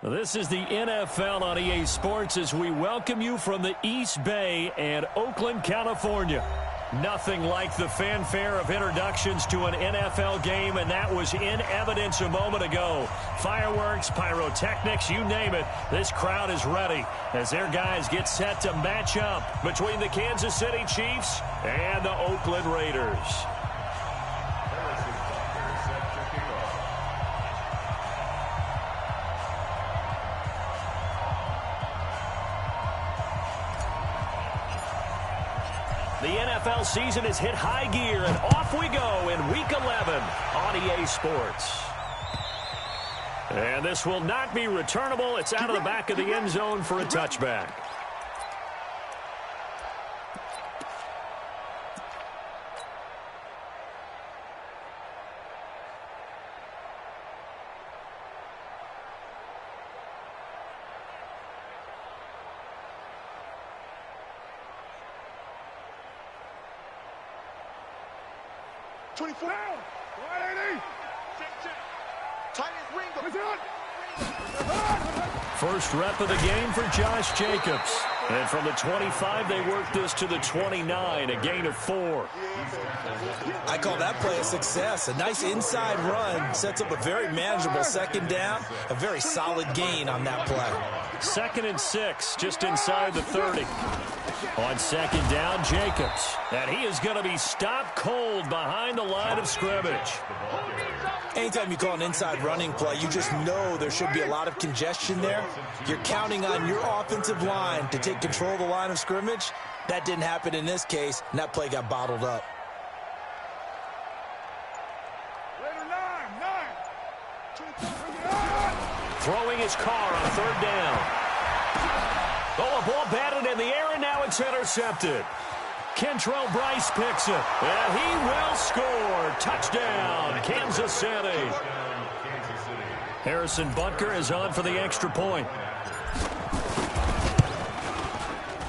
This is the NFL on EA Sports as we welcome you from the East Bay and Oakland, California. Nothing like the fanfare of introductions to an NFL game, and that was in evidence a moment ago. Fireworks, pyrotechnics, you name it. This crowd is ready as their guys get set to match up between the Kansas City Chiefs and the Oakland Raiders. The NFL season has hit high gear, and off we go in Week 11 on EA Sports. And this will not be returnable. It's out of the back of the end zone for a touchback. First rep of the game for Josh Jacobs. And from the 25, they work this to the 29, a gain of 4. I call that play a success. A nice inside run sets up a very manageable second down, a very solid gain on that play. 2nd and 6, just inside the 30. On second down, Jacobs. And he is going to be stopped cold behind the line of scrimmage. Anytime you call an inside running play, you just know there should be a lot of congestion there. You're counting on your offensive line to take control of the line of scrimmage. That didn't happen in this case, and that play got bottled up. Throwing his car on 3rd down. Oh, a ball batted in the air, and now it's intercepted. Kentrell Bryce picks it, and he will score. Touchdown, Kansas City. Harrison Butker is on for the extra point.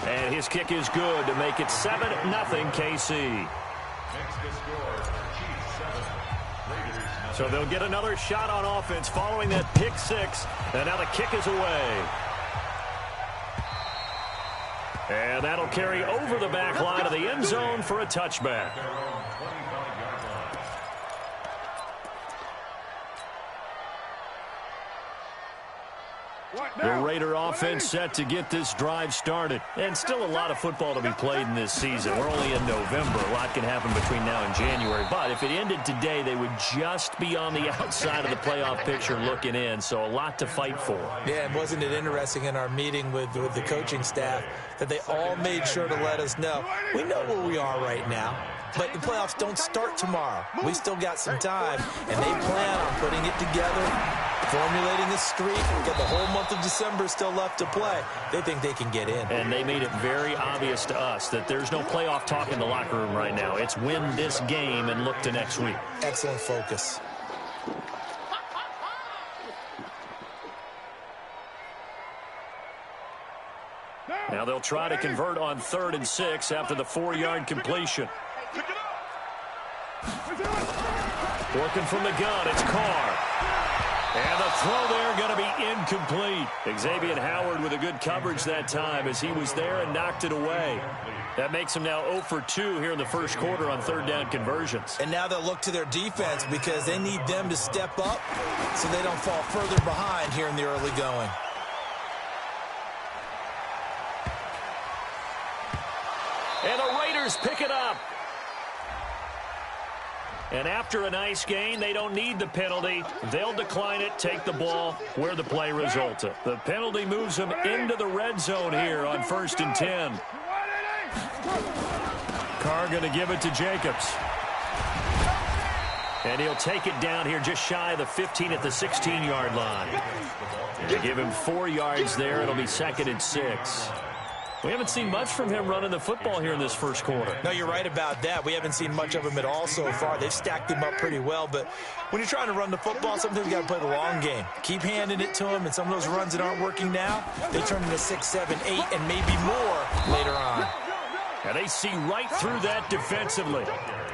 And his kick is good to make it 7-0 KC. So they'll get another shot on offense following that pick 6, and now the kick is away. And that'll carry over the back line of the end zone for a touchback. The Raider offense set to get this drive started. And still a lot of football to be played in this season. We're only in November. A lot can happen between now and January. But if it ended today, they would just be on the outside of the playoff picture looking in. So a lot to fight for. Yeah, and wasn't it interesting in our meeting with the coaching staff that they all made sure to let us know, we know where we are right now, but the playoffs don't start tomorrow. We still got some time, and they plan on putting it together, formulating a streak. Got the whole month of December still left to play. They think they can get in. And they made it very obvious to us that there's no playoff talk in the locker room right now. It's win this game and look to next week. Excellent focus. Now they'll try to convert on 3rd and 6 after the 4-yard completion. Working from the gun, it's Carr. And the throw there going to be incomplete. Xavier Howard with a good coverage that time as he was there and knocked it away. That makes him now 0 for 2 here in the first quarter on 3rd down conversions. And now they'll look to their defense because they need them to step up so they don't fall further behind here in the early going. And the Raiders pick it up. And after a nice gain, they don't need the penalty. They'll decline it, take the ball where the play resulted. The penalty moves them into the red zone here on 1st and 10. Carr going to give it to Jacobs. And he'll take it down here just shy of the 15 at the 16-yard line. They give him 4 yards there. It'll be 2nd and 6. We haven't seen much from him running the football here in this first quarter. No, you're right about that. We haven't seen much of him at all so far. They've stacked him up pretty well, but when you're trying to run the football, sometimes you got to play the long game. Keep handing it to him, and some of those runs that aren't working now, they turn into 6, 7, 8, and maybe more later on. And they see right through that defensively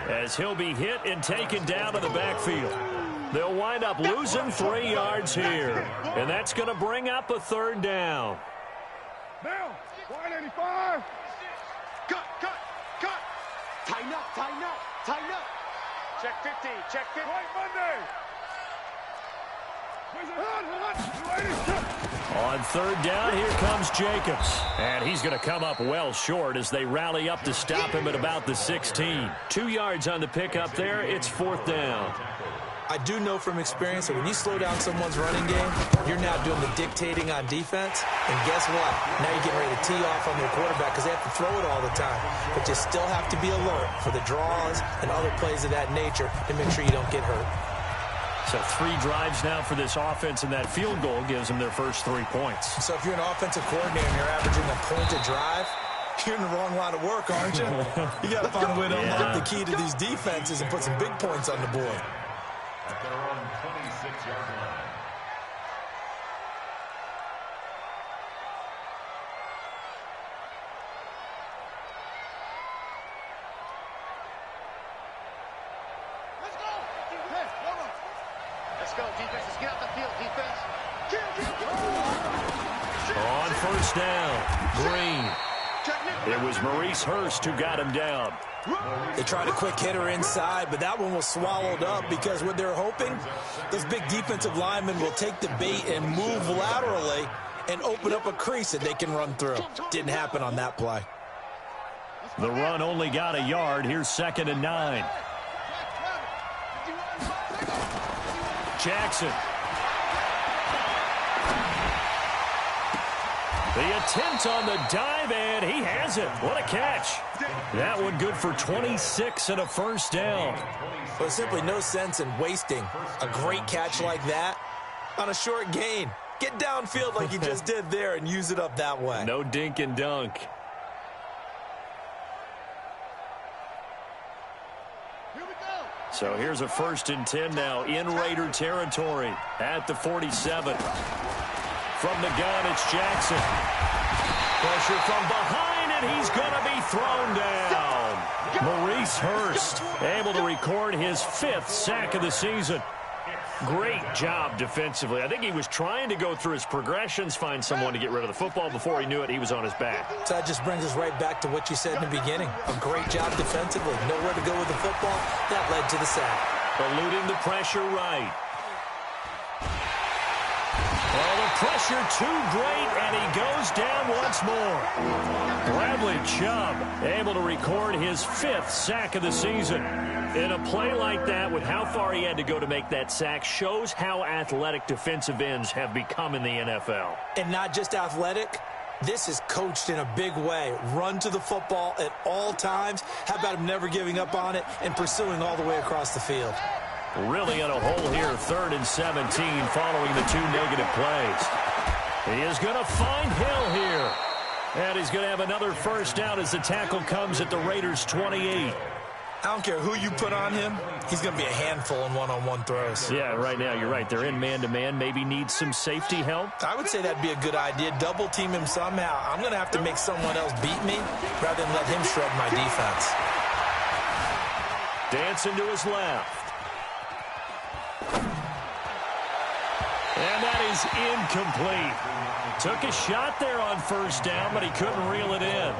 as he'll be hit and taken down to the backfield. They'll wind up losing 3 yards here. And that's going to bring up a third down. Now, 185. Cut. Tighten up. Check 50, check 50. Right, Monday. On third down, here comes Jacobs. And he's going to come up well short as they rally up to stop him at about the 16. 2 yards on the pickup there. It's 4th down. I do know from experience that when you slow down someone's running game, you're now doing the dictating on defense. And guess what? Now you're getting ready to tee off on their quarterback because they have to throw it all the time. But you still have to be alert for the draws and other plays of that nature to make sure you don't get hurt. So 3 drives now for this offense, and that field goal gives them their first 3 points. So if you're an offensive coordinator and you're averaging a point a drive, you're in the wrong line of work, aren't you? You got to find a way to unlock the key to these defenses and put some big points on the board. At their own 26-yard line. Let's go, defense. Let's get out the field, defense. On first down, Green. It was Maurice Hurst who got him down. They tried a quick hitter inside, but that one was swallowed up because what they're hoping, those big defensive linemen will take the bait and move laterally and open up a crease that they can run through. Didn't happen on that play. The run only got a yard. Here's 2nd and 9. Jackson. The attempt on the dive, and he has it. What a catch. That one good for 26 and a first down. Well, there's simply no sense in wasting a great catch like that on a short gain. Get downfield like you just did there and use it up that way. No dink and dunk. So here's a 1st and 10 now in Raider territory at the 47. From the gun, it's Jackson. Pressure from behind, and he's going to be thrown down. Maurice Hurst able to record his 5th sack of the season. Great job defensively. I think he was trying to go through his progressions, find someone to get rid of the football. Before he knew it, he was on his back. So that just brings us right back to what you said in the beginning. A great job defensively. Nowhere to go with the football. That led to the sack. Eluding the pressure right. Well, the pressure too great, and he goes down once more. Bradley Chubb able to record his 5th sack of the season. In a play like that, with how far he had to go to make that sack, shows how athletic defensive ends have become in the NFL. And not just athletic. This is coached in a big way. Run to the football at all times. How about him never giving up on it and pursuing all the way across the field? Really in a hole here, 3rd and 17 following the 2 negative plays. He is going to find Hill here. And he's going to have another first down as the tackle comes at the Raiders' 28. I don't care who you put on him. He's going to be a handful in one-on-one throws. Yeah, right now you're right. They're in man-to-man. Maybe needs some safety help. I would say that'd be a good idea. Double team him somehow. I'm going to have to make someone else beat me rather than let him shred my defense. Dancing to his left. And that is incomplete. Took a shot there on first down, but he couldn't reel it in.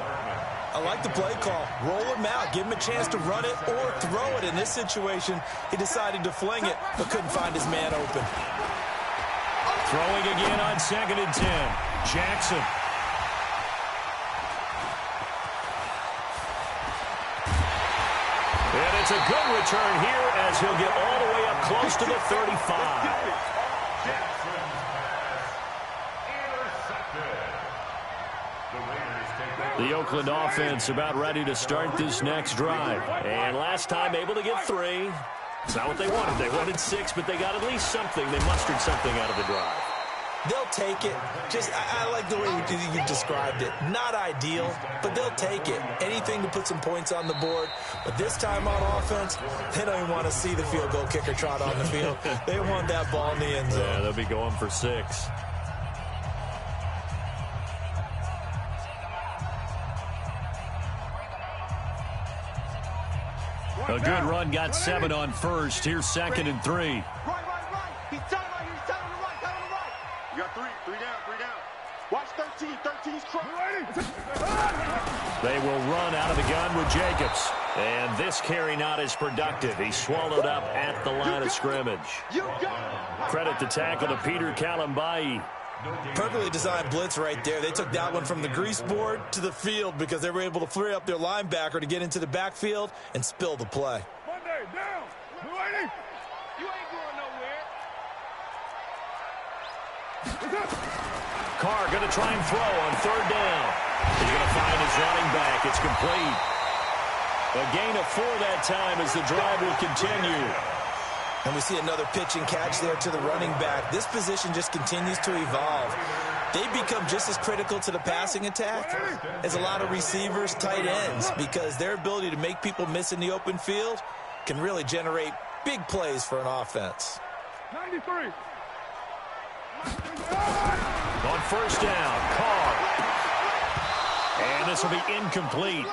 I like the play call. Roll him out. Give him a chance to run it or throw it. In this situation, he decided to fling it, but couldn't find his man open. Throwing again on 2nd and 10. Jackson. And it's a good return here as he'll get all the way up close to the 35. The Oakland offense about ready to start this next drive. And last time able to get 3. It's not what they wanted. They wanted 6, but they got at least something. They mustered something out of the drive. They'll take it. I like the way you described it. Not ideal, but they'll take it. Anything to put some points on the board. But this time on offense, they don't even want to see the field goal kicker trot on the field. They want that ball in the end zone. Yeah, they'll be going for 6. A good run, got 7 on first. Here's 2nd and 3. They will run out of the gun with Jacobs. And this carry not as productive. He's swallowed up at the line of scrimmage. Credit the tackle to Peter Kalambai. Perfectly designed blitz right there. They took that one from the grease board to the field because they were able to free up their linebacker to get into the backfield and spill the play. Monday, down. You ain't going nowhere. Carr going to try and throw on third down. He's going to find his running back. It's complete. A gain of 4 that time as the drive will continue. And we see another pitch and catch there to the running back. This position just continues to evolve. They become just as critical to the passing attack as a lot of receivers, tight ends, because their ability to make people miss in the open field can really generate big plays for an offense. 93. On first down, Carr. And this will be incomplete.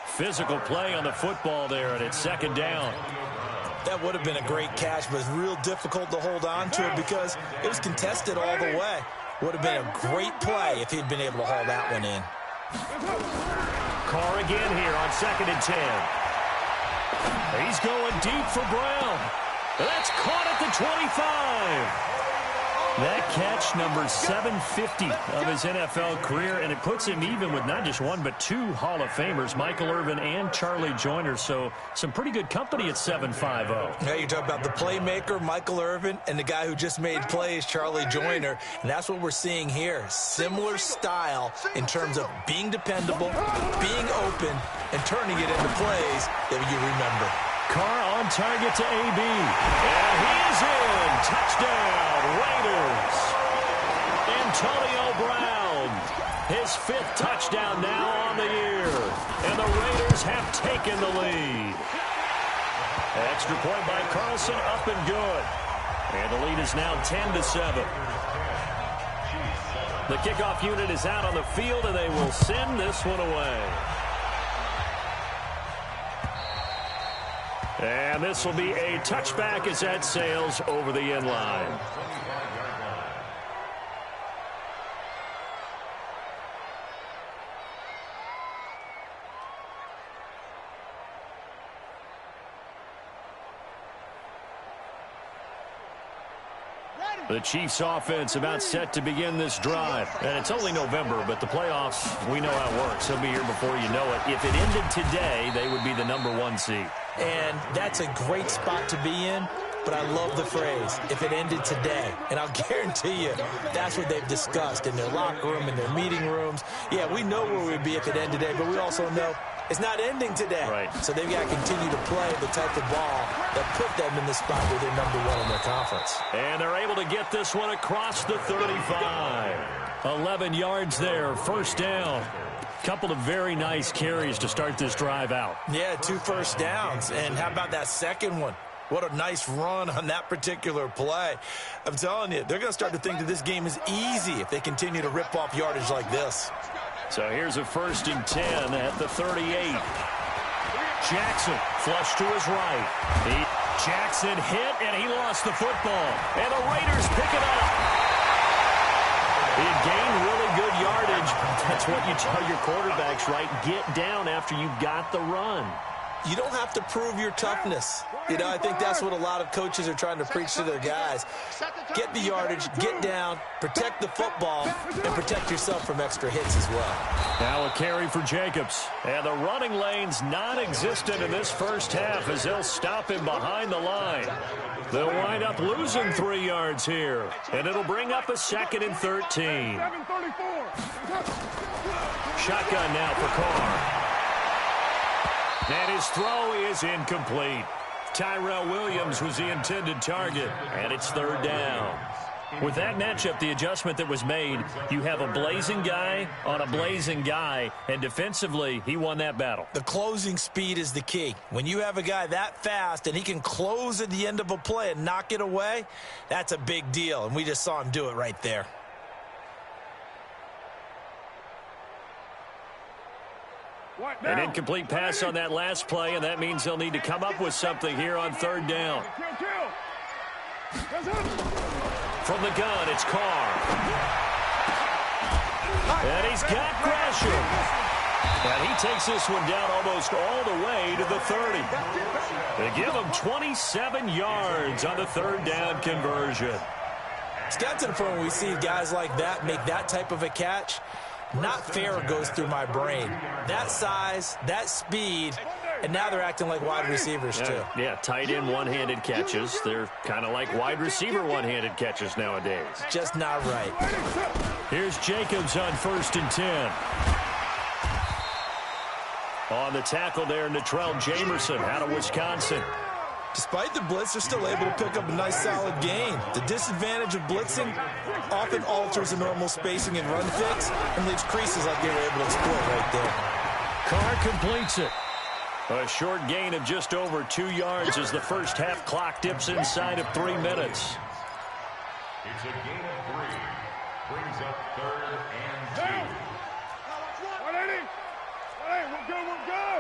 Physical play on the football there, and it's second down. That would have been a great catch, but it's real difficult to hold on to it because it was contested all the way. Would have been a great play if he'd been able to haul that one in. Carr again here on 2nd and 10. He's going deep for Brown. That's caught at the 25. That catch, number 750 of his NFL career, and it puts him even with not just one but 2 Hall of Famers, Michael Irvin and Charlie Joyner. So some pretty good company at 750. Now you talk about the playmaker, Michael Irvin, and the guy who just made plays, Charlie Joyner, and that's what we're seeing here. Similar style in terms of being dependable, being open, and turning it into plays that you remember. Carr on target to AB. And he is in. Touchdown, Raiders. Antonio Brown. His 5th touchdown now on the year. And the Raiders have taken the lead. Extra point by Carlson, up and good. And the lead is now 10-7. The kickoff unit is out on the field, and they will send this one away. And this will be a touchback as that sails over the end line. The Chiefs offense about set to begin this drive. And it's only November, but the playoffs, we know how it works. They'll be here before you know it. If it ended today, they would be the #1 seed. And that's a great spot to be in, but I love the phrase, if it ended today. And I'll guarantee you, that's what they've discussed in their locker room, in their meeting rooms. Yeah, we know where we'd be if it ended today, but we also know it's not ending today. Right. So they've got to continue to play the type of ball that put them in the spot where they're #1 in their conference. And they're able to get this one across the 35. 11 yards there, first down. Couple of very nice carries to start this drive out. Yeah, 2 first downs. And how about that second one? What a nice run on that particular play. I'm telling you, they're going to start to think that this game is easy if they continue to rip off yardage like this. So here's a 1st and 10 at the 38. Jackson flush to his right. Jackson hit, and he lost the football. And the Raiders pick it up. He had gained really good yardage. That's what you tell your quarterbacks, right? Get down after you got the run. You don't have to prove your toughness. You know, I think that's what a lot of coaches are trying to preach to their guys. Get the yardage, get down, protect the football, and protect yourself from extra hits as well. Now a carry for Jacobs. And the running lane's non-existent in this first half as they'll stop him behind the line. They'll wind up losing 3 yards here. And it'll bring up a 2nd and 13. Shotgun now for Carr. And his throw is incomplete. Tyrell Williams was the intended target, and it's 3rd down. With that matchup, the adjustment that was made, you have a blazing guy on a blazing guy, and defensively, he won that battle. The closing speed is the key. When you have a guy that fast and he can close at the end of a play and knock it away, that's a big deal, and we just saw him do it right there. An incomplete pass on that last play, and that means they'll need to come up with something here on 3rd down. From the gun, it's Carr. And he's got Gresham. And he takes this one down almost all the way to the 30. They give him 27 yards on the third down conversion. It's got to the point when we see guys like that make that type of a catch. Not fair goes through my brain. That size, that speed, and now they're acting like wide receivers too. Yeah, tight end one-handed catches. They're kind of like wide receiver one-handed catches nowadays. Just not right. Here's Jacobs on 1st and 10. On the tackle there, Natrell Jamerson out of Wisconsin. Despite the blitz, they're still able to pick up a nice, solid gain. The disadvantage of blitzing often alters the normal spacing and run fix and leaves creases like they were able to exploit right there. Carr completes it. A short gain of just over 2 yards as the first half clock dips inside of 3 minutes. It's a gain of 3. Brings up 3rd and 2. 180. 180. We're good. We're good.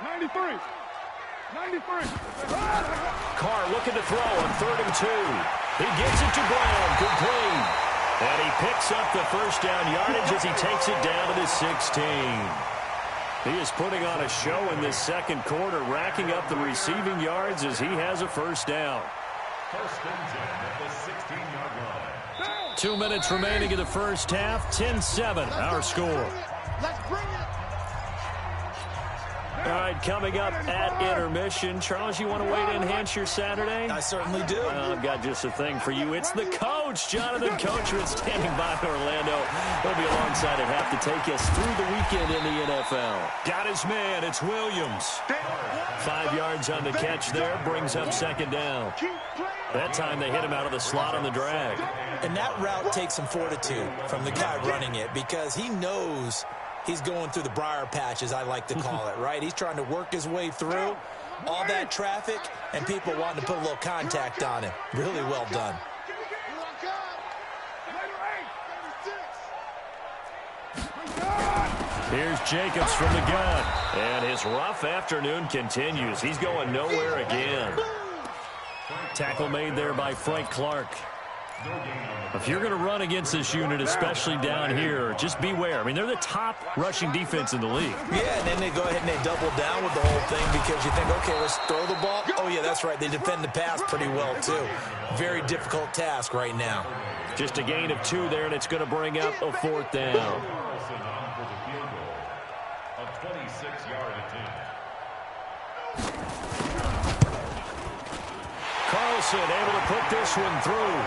93. 93. Carr looking to throw on 3rd and 2. He gets it to Brown, complete. And he picks up the first down yardage as he takes it down to the 16. He is putting on a show in this second quarter, racking up the receiving yards as he has a first down. First and 10 at the 16-yard line. 2 minutes remaining in the first half. 10-7, our score. Let's bring it. All right, coming up at intermission. Charles, you want to wait to enhance your Saturday? I certainly do. I've got just a thing for you. It's the coach, Jonathan Coachman, standing by in Orlando. He'll be alongside at half to take us through the weekend in the NFL. Got his man. It's Williams. 5 yards on the catch there. Brings up second down. That time they hit him out of the slot on the drag. And that route takes some fortitude from the guy running it because he knows he's going through the briar patch, as I like to call it, right? He's trying to work his way through all that traffic and people wanting to put a little contact on him. Really well done. Here's Jacobs from the gun. And his rough afternoon continues. He's going nowhere again. Tackle made there by Frank Clark. If you're going to run against this unit, especially down here, just beware. I mean, they're the top rushing defense in the league. Yeah, and then they go ahead and they double down with the whole thing because you think, okay, let's throw the ball. Oh, yeah, that's right. They defend the pass pretty well, too. Very difficult task right now. Just a gain of 2 there, and it's going to bring up a 4th down. Carlson able to put this one through.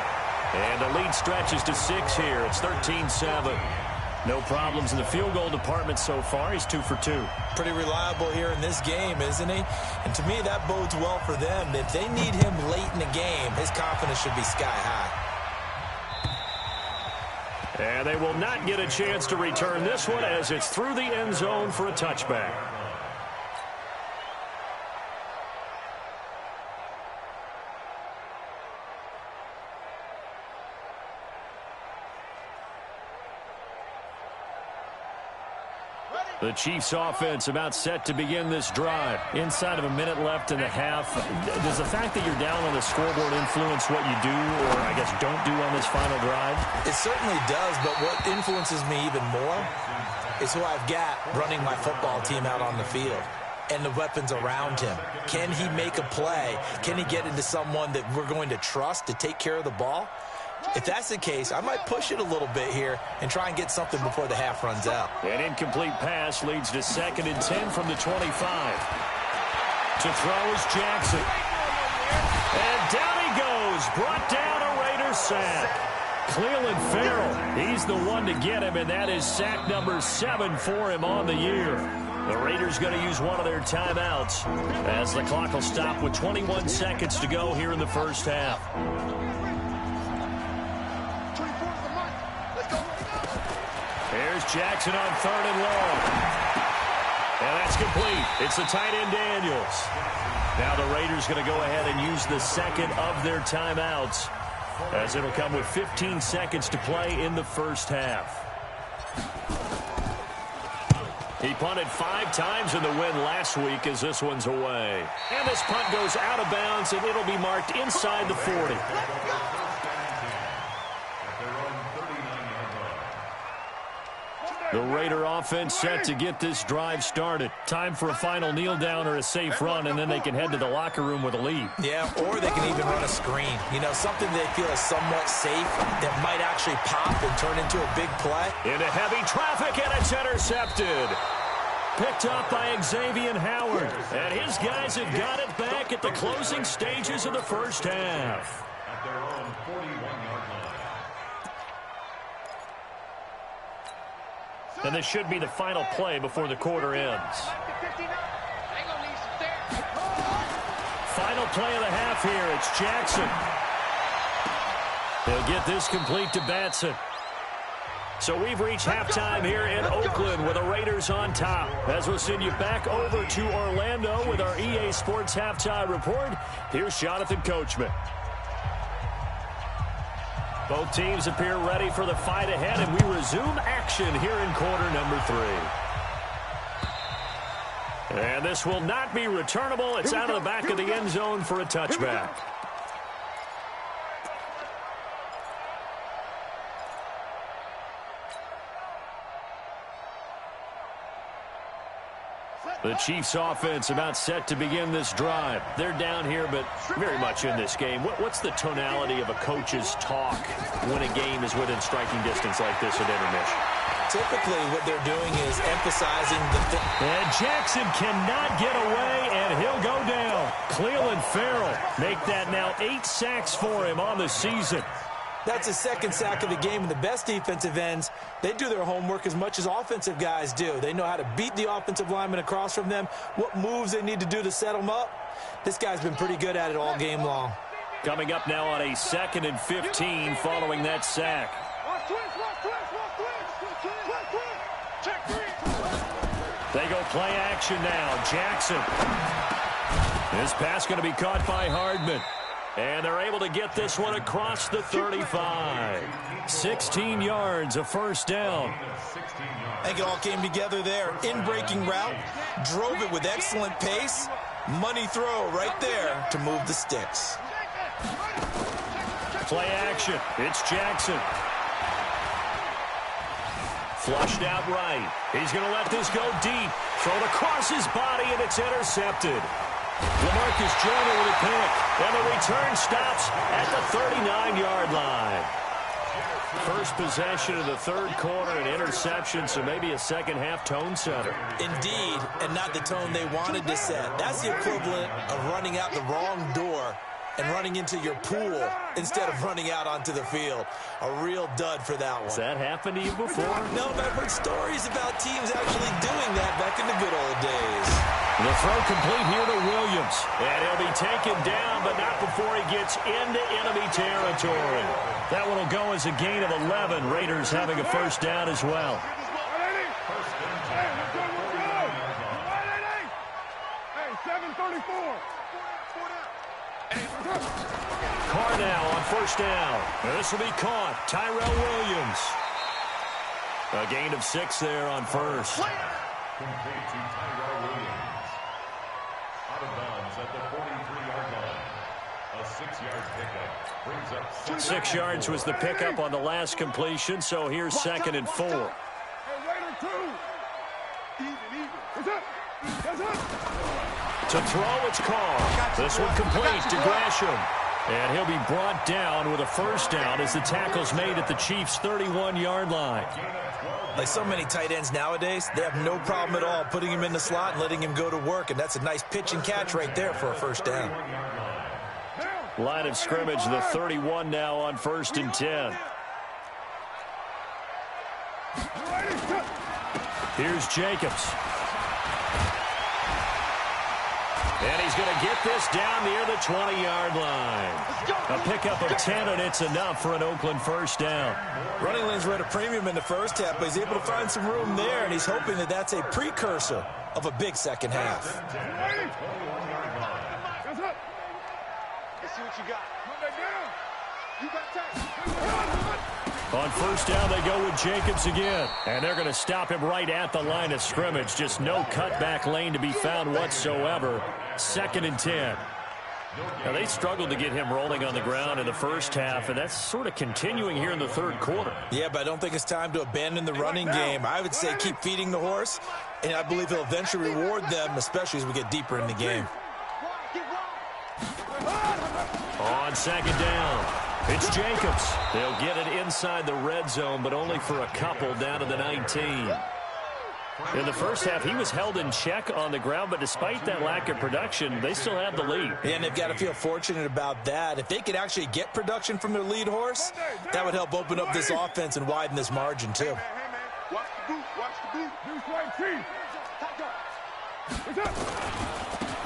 And the lead stretches to 6 here. It's 13-7. No problems in the field goal department so far. He's 2 for 2. Pretty reliable here in this game, isn't he? And to me, that bodes well for them. If they need him late in the game, his confidence should be sky high. And they will not get a chance to return this one as it's through the end zone for a touchback. The Chiefs offense about set to begin this drive. Inside of a minute left in the half. Does the fact that you're down on the scoreboard influence what you do or, I guess, don't do on this final drive? It certainly does, but what influences me even more is who I've got running my football team out on the field and the weapons around him. Can he make a play? Can he get into someone that we're going to trust to take care of the ball? If that's the case, I might push it a little bit here and try and get something before the half runs out. An incomplete pass leads to 2nd and 10 from the 25. To throw is Jackson. And down he goes. Brought down a Raider sack. Cleveland Farrell, he's the one to get him, and that is sack number 7 for him on the year. The Raiders going to use one of their timeouts as the clock will stop with 21 seconds to go here in the first half. Here's Jackson on 3rd and long. And that's complete. It's the tight end Daniels. Now the Raiders going to go ahead and use the second of their timeouts as it'll come with 15 seconds to play in the first half. He punted 5 times in the win last week as this one's away. And this punt goes out of bounds, and it'll be marked inside the 40. The Raider offense set to get this drive started. Time for a final kneel down or a safe run, and then they can head to the locker room with a lead. Yeah, or they can even run a screen. You know, something they feel is somewhat safe that might actually pop and turn into a big play. Into heavy traffic, and it's intercepted. Picked up by Xavier Howard. And his guys have got it back at the closing stages of the first half. At their own 41-yard line. And this should be the final play before the quarter ends. Final play of the half here. It's Jackson. He'll get this complete to Batson. So we've reached halftime here in Oakland with the Raiders on top. As we'll send you back over to Orlando with our EA Sports Halftime Report, here's Jonathan Coachman. Both teams appear ready for the fight ahead, and we resume action here in quarter number 3. And this will not be returnable. It's out of the back of the end zone for a touchback. The Chiefs offense about set to begin this drive. They're down here, but very much in this game. What's the tonality of a coach's talk when a game is within striking distance like this at intermission? Typically, what they're doing is emphasizing the... And Jackson cannot get away, and he'll go down. Cleveland Farrell make that now 8 sacks for him on the season. That's his second sack of the game, and the best defensive ends, they do their homework as much as offensive guys do. They know how to beat the offensive lineman across from them, what moves they need to do to set them up. This guy's been pretty good at it all game long. Coming up now on a 2nd and 15 following that sack. They go play action now. Jackson. This pass going to be caught by Hardman. And they're able to get this one across the 35. 16 yards, a first down. I think it all came together there. In-breaking route, drove it with excellent pace. Money throw right there to move the sticks. Play action. It's Jackson. Flushed out right. He's going to let this go deep. Thrown across his body, and it's intercepted. LaMarcus Joyner with a pick, and the return stops at the 39-yard line. First possession of the third quarter, an interception, so maybe a second-half tone setter. Indeed, and not the tone they wanted to set. That's the equivalent of running out the wrong door and running into your pool instead of running out onto the field. A real dud for that one. Has that happened to you before? No, but I've heard stories about teams actually doing that back in the good old days. The throw complete here to Williams. And he'll be taken down, but not before he gets into enemy territory. That one will go as a gain of 11. Raiders having a first down as well. Hey, 7:34. Carr now on first down. This will be caught. Tyrell Williams. A gain of 6 there on first. Complete to Tyrell Williams. Out of bounds at the 43-yard line. A 6-yard pickup brings up 6 yards was the pickup on the last completion, so here's 2nd and 4. Hey, Raider 2. Even. What's up? What's up? To throw, it's Carr. This one complete to Gresham. And he'll be brought down with a first down as the tackle's made at the Chiefs' 31-yard line. Like so many tight ends nowadays, they have no problem at all putting him in the slot and letting him go to work, and that's a nice pitch and catch right there for a first down. Line of scrimmage, the 31 now on 1st and 10. Here's Jacobs. And he's going to get this down near the 20-yard line. A pickup of 10, and it's enough for an Oakland first down. Running lanes were at a premium in the first half, but he's able to find some room there, and he's hoping that that's a precursor of a big second half. Let's see what you got. You got time. On first down, they go with Jacobs again. And they're going to stop him right at the line of scrimmage. Just no cutback lane to be found whatsoever. 2nd and 10. Now, they struggled to get him rolling on the ground in the first half, and that's sort of continuing here in the third quarter. Yeah, but I don't think it's time to abandon the running game. I would say keep feeding the horse, and I believe he'll eventually reward them, especially as we get deeper in the game. On second down, it's Jacobs. They'll get it inside the red zone, but only for a couple down to the 19. In the first half, he was held in check on the ground, but despite that lack of production, they still have the lead. Yeah, and they've got to feel fortunate about that. If they could actually get production from their lead horse, that would help open up this offense and widen this margin, too. Hey, man. Watch the boot. Watch the boot. New strike, team. What's up?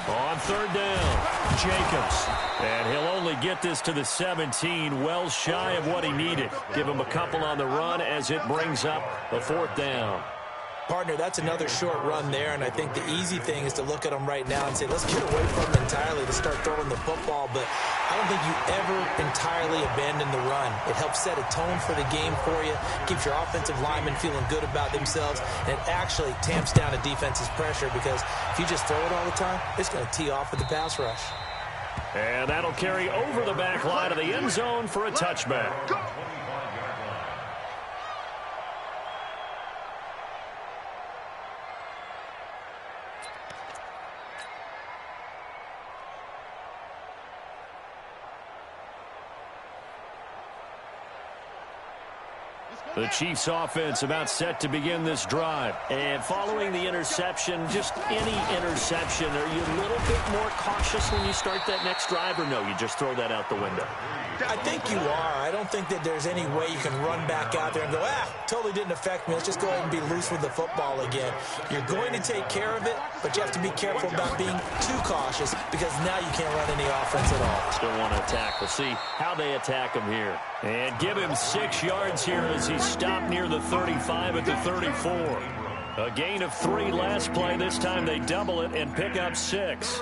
On third down, Jacobs. And he'll only get this to the 17, well shy of what he needed. Give him a couple on the run as it brings up a fourth down. Partner, that's another short run there, and I think the easy thing is to look at them right now and say, let's get away from them entirely to start throwing the football, but I don't think you ever entirely abandon the run. It helps set a tone for the game for you, keeps your offensive linemen feeling good about themselves, and it actually tamps down a defense's pressure because if you just throw it all the time, it's going to tee off with the pass rush. And that'll carry over the back line of the end zone for a touchback. The Chiefs offense about set to begin this drive. And following the interception, just any interception, are you a little bit more cautious when you start that next drive, or no, you just throw that out the window? I think you are. I don't think that there's any way you can run back out there and go, totally didn't affect me. Let's just go ahead and be loose with the football again. You're going to take care of it, but you have to be careful about being too cautious because now you can't run any offense at all. Still want to attack. We'll see how they attack him here. And give him 6 yards here as he stopped near the 35 at the 34. A gain of 3 last play. This time they double it and pick up 6.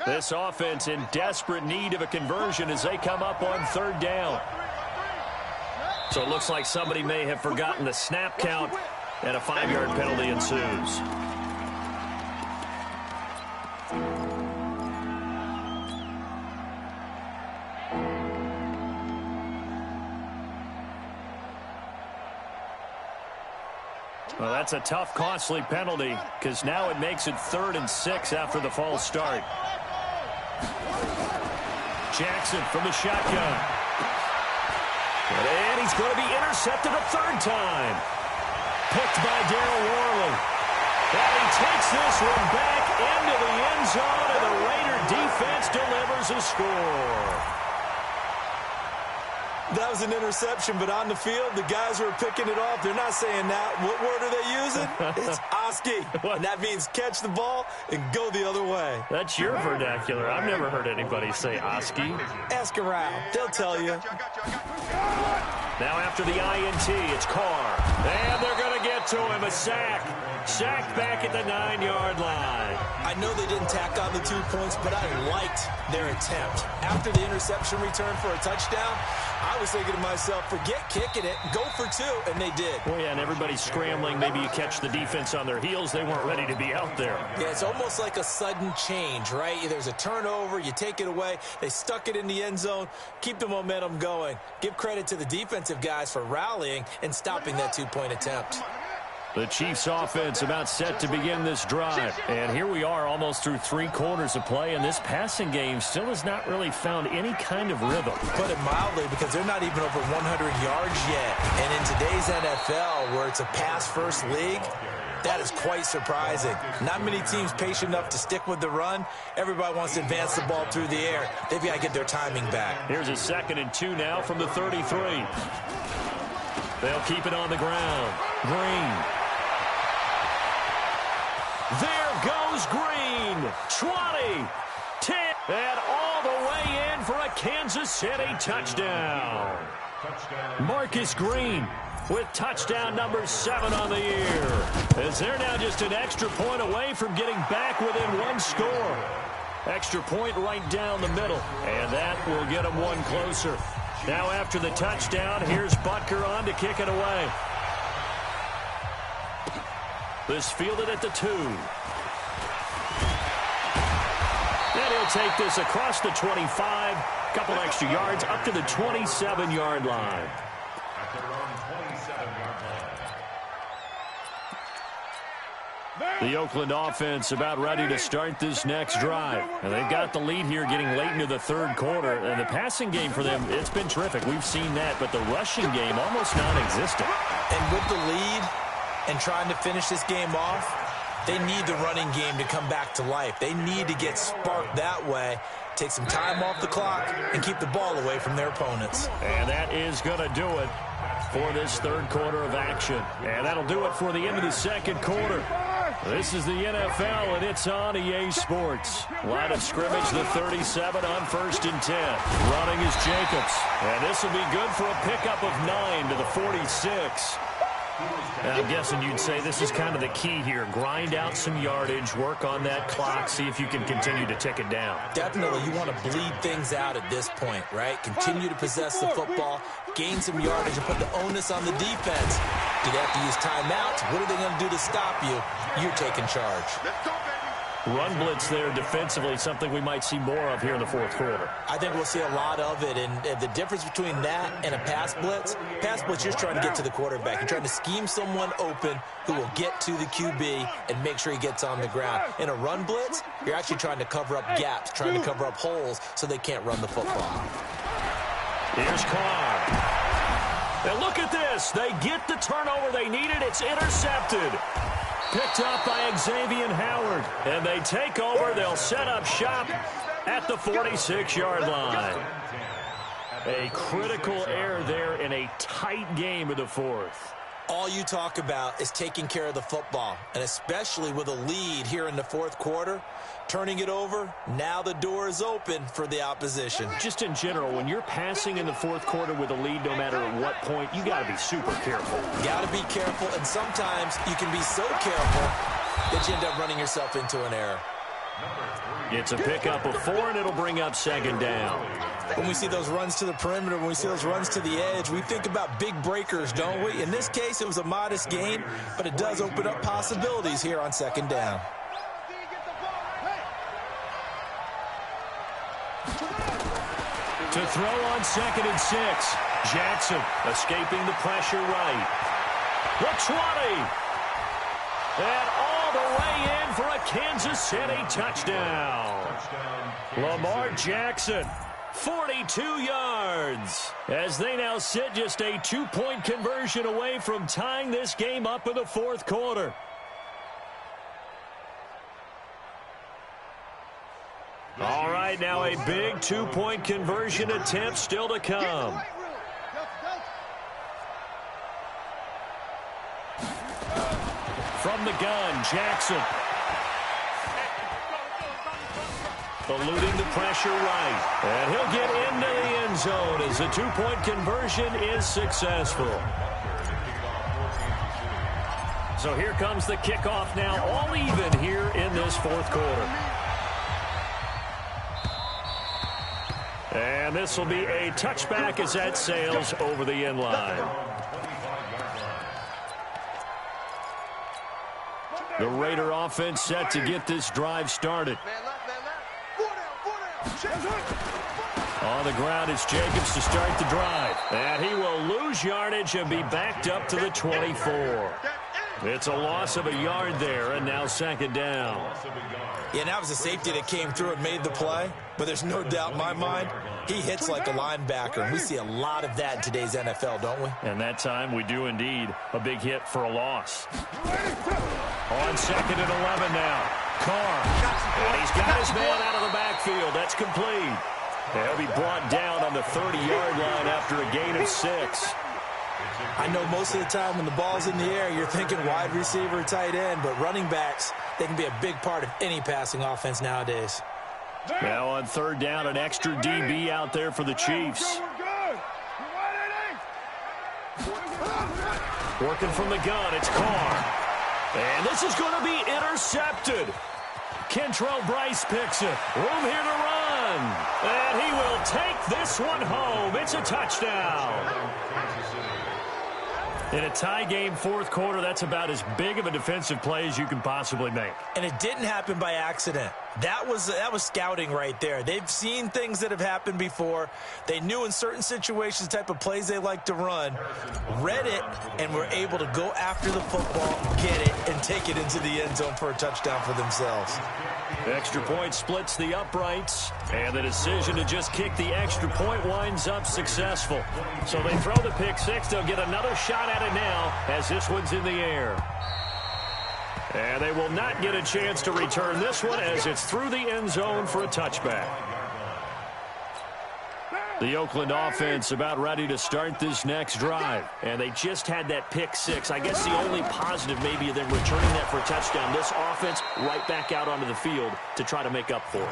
This offense in desperate need of a conversion as they come up on third down. So it looks like somebody may have forgotten the snap count, and a 5-yard penalty ensues. Well, that's a tough, costly penalty because now it makes it 3rd and 6 after the false start. Jackson from the shotgun. And he's going to be intercepted a 3rd time. Picked by Darryl Worley. And he takes this one back into the end zone, and the Raider defense delivers a score. That was an interception, but on the field, the guys who are picking it off, they're not saying that. What word are they using? It's Oski. And that means catch the ball and go the other way. That's your vernacular. I've never heard anybody say Oski. Ask around. They'll tell you. Now after the INT, it's Carr. And they're going to get to him. A sack. Sacked back at the 9-yard line. I know they didn't tack on the 2 points, but I liked their attempt. After the interception return for a touchdown, I was thinking to myself, forget kicking it, go for 2, and they did. Well, yeah, and everybody's scrambling. Maybe you catch the defense on their heels. They weren't ready to be out there. Yeah, it's almost like a sudden change, right? There's a turnover, you take it away, they stuck it in the end zone, keep the momentum going. Give credit to the defensive guys for rallying and stopping that 2-point attempt. The Chiefs offense about set to begin this drive. And here we are almost through 3 quarters of play, and this passing game still has not really found any kind of rhythm. Put it mildly, because they're not even over 100 yards yet. And in today's NFL, where it's a pass-first league, that is quite surprising. Not many teams patient enough to stick with the run. Everybody wants to advance the ball through the air. They've got to get their timing back. Here's a 2nd and 2 now from the 33. They'll keep it on the ground. Green. There goes Green. 20, 10, and all the way in for a Kansas City touchdown. Marcus Green with touchdown number 7 on the year. As they're now just an extra point away from getting back within 1 score. Extra point right down the middle, and that will get them 1 closer. Now after the touchdown, here's Butker on to kick it away. This fielded at the 2. And he'll take this across the 25, a couple extra yards up to the 27-yard line. At their own 27-yard line. The Oakland offense about ready to start this next drive. And they've got the lead here getting late into the third quarter. And the passing game for them, it's been terrific. We've seen that. But the rushing game almost non-existent. And with the lead and trying to finish this game off, they need the running game to come back to life. They need to get sparked that way, take some time off the clock, and keep the ball away from their opponents. And that is going to do it for this third quarter of action. And that'll do it for the end of the second quarter. This is the NFL, and it's on EA Sports. Line of scrimmage, the 37 on 1st and 10. Running is Jacobs. And this will be good for a pickup of 9 to the 46. I'm guessing you'd say this is kind of the key here. Grind out some yardage, work on that clock, see if you can continue to tick it down. Definitely, you want to bleed things out at this point, right? Continue to possess the football, gain some yardage, and put the onus on the defense. Do they have to use timeouts? What are they going to do to stop you? You're taking charge. Run blitz there defensively, something we might see more of here in the fourth quarter. I think we'll see a lot of it, and the difference between that and a pass blitz, you're just trying to get to the quarterback. You're trying to scheme someone open who will get to the QB and make sure he gets on the ground. In a run blitz, you're actually trying to cover up gaps, trying to cover up holes so they can't run the football. Here's Carr. And look at this. They get the turnover they needed. It's intercepted. Picked up by Xavier Howard. And they take over. They'll set up shop at the 46-yard line. A critical error there in a tight game of the fourth. All you talk about is taking care of the football, and especially with a lead here in the fourth quarter, turning it over, now the door is open for the opposition. Just in general, when you're passing in the fourth quarter with a lead, no matter at what point, you got to be super careful. Got to be careful, and sometimes you can be so careful that you end up running yourself into an error. It's a pickup of 4, and it'll bring up second down. When we see those runs to the perimeter, when we see those runs to the edge, we think about big breakers, don't we? In this case, it was a modest gain, but it does open up possibilities here on second down. To throw on 2nd and 6. Jackson escaping the pressure right. The 20. And all the way in for a Kansas City touchdown. Lamar Jackson, 42 yards. As they now sit just a 2-point conversion away from tying this game up in the fourth quarter. All right, now a big 2-point conversion attempt still to come. From the gun, Jackson. Eluding the pressure right. And he'll get into the end zone as the 2-point conversion is successful. So here comes the kickoff now, all even here in this fourth quarter. And this will be a touchback as that sails over the end line. The Raider offense set to get this drive started. On the ground, it's Jacobs to start the drive. And he will lose yardage and be backed up to the 24. It's a loss of a yard there, and now second down. Yeah, that was a safety that came through and made the play. But there's no doubt in my mind, he hits like a linebacker. And we see a lot of that in today's NFL, don't we? And that time we do indeed. A big hit for a loss. On 2nd and 11 now. Carr. And he's got his man out of the backfield. That's complete. He'll be brought down on the 30-yard line after a gain of 6. I know most of the time when the ball's in the air, you're thinking wide receiver, tight end, but running backs, they can be a big part of any passing offense nowadays. Now on 3rd down, an extra DB out there for the Chiefs. Working from the gun, it's Carr. And this is going to be intercepted. Kentrell Bryce picks it. Room here to run. And he will take this one home. It's a touchdown. In a tie game, fourth quarter, that's about as big of a defensive play as you can possibly make. And it didn't happen by accident. That was scouting right there. They've seen things that have happened before. They knew in certain situations the type of plays they like to run, read it, and were able to go after the football, get it, and take it into the end zone for a touchdown for themselves. Extra point splits the uprights, and the decision to just kick the extra point winds up successful. So they throw the pick six. They'll get another shot at it now as this one's in the air. And they will not get a chance to return this one as it's through the end zone for a touchback. The Oakland offense about ready to start this next drive. And they just had that pick six. I guess the only positive maybe of them returning that for a touchdown. This offense right back out onto the field to try to make up for it.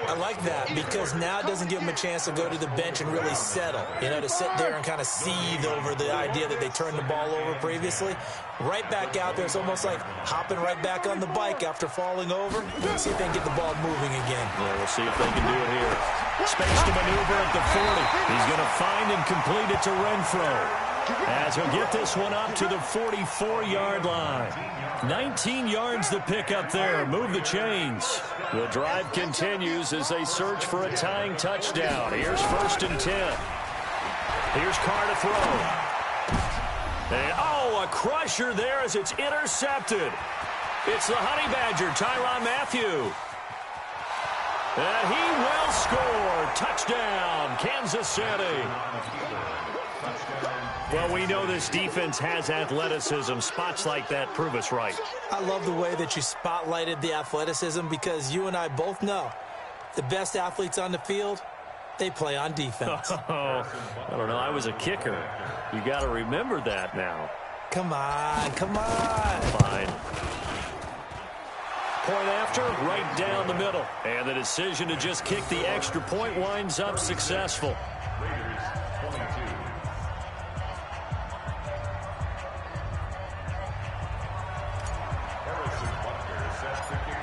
I like that because now it doesn't give them a chance to go to the bench and really settle. You know, to sit there and kind of seethe over the idea that they turned the ball over previously. Right back out there. It's almost like hopping right back on the bike after falling over. Let's see if they can get the ball moving again. Yeah, we'll see if they can do it here. Space to maneuver at the 40. He's going to find and complete it to Renfro. As he'll get this one up to the 44-yard line. 19 yards the pick up there. Move the chains. The drive continues as they search for a tying touchdown. Here's 1st and 10. Here's Carr to throw. And, a crusher there as it's intercepted. It's the Honey Badger, Tyrann Mathieu. And he will score. Touchdown, Kansas City. Well, we know this defense has athleticism. Spots like that prove us right. I love the way that you spotlighted the athleticism because you and I both know the best athletes on the field, they play on defense. I don't know. I was a kicker. You got to remember that now. Come on, come on. Fine. Point after, right down the middle. And the decision to just kick the extra point winds up successful.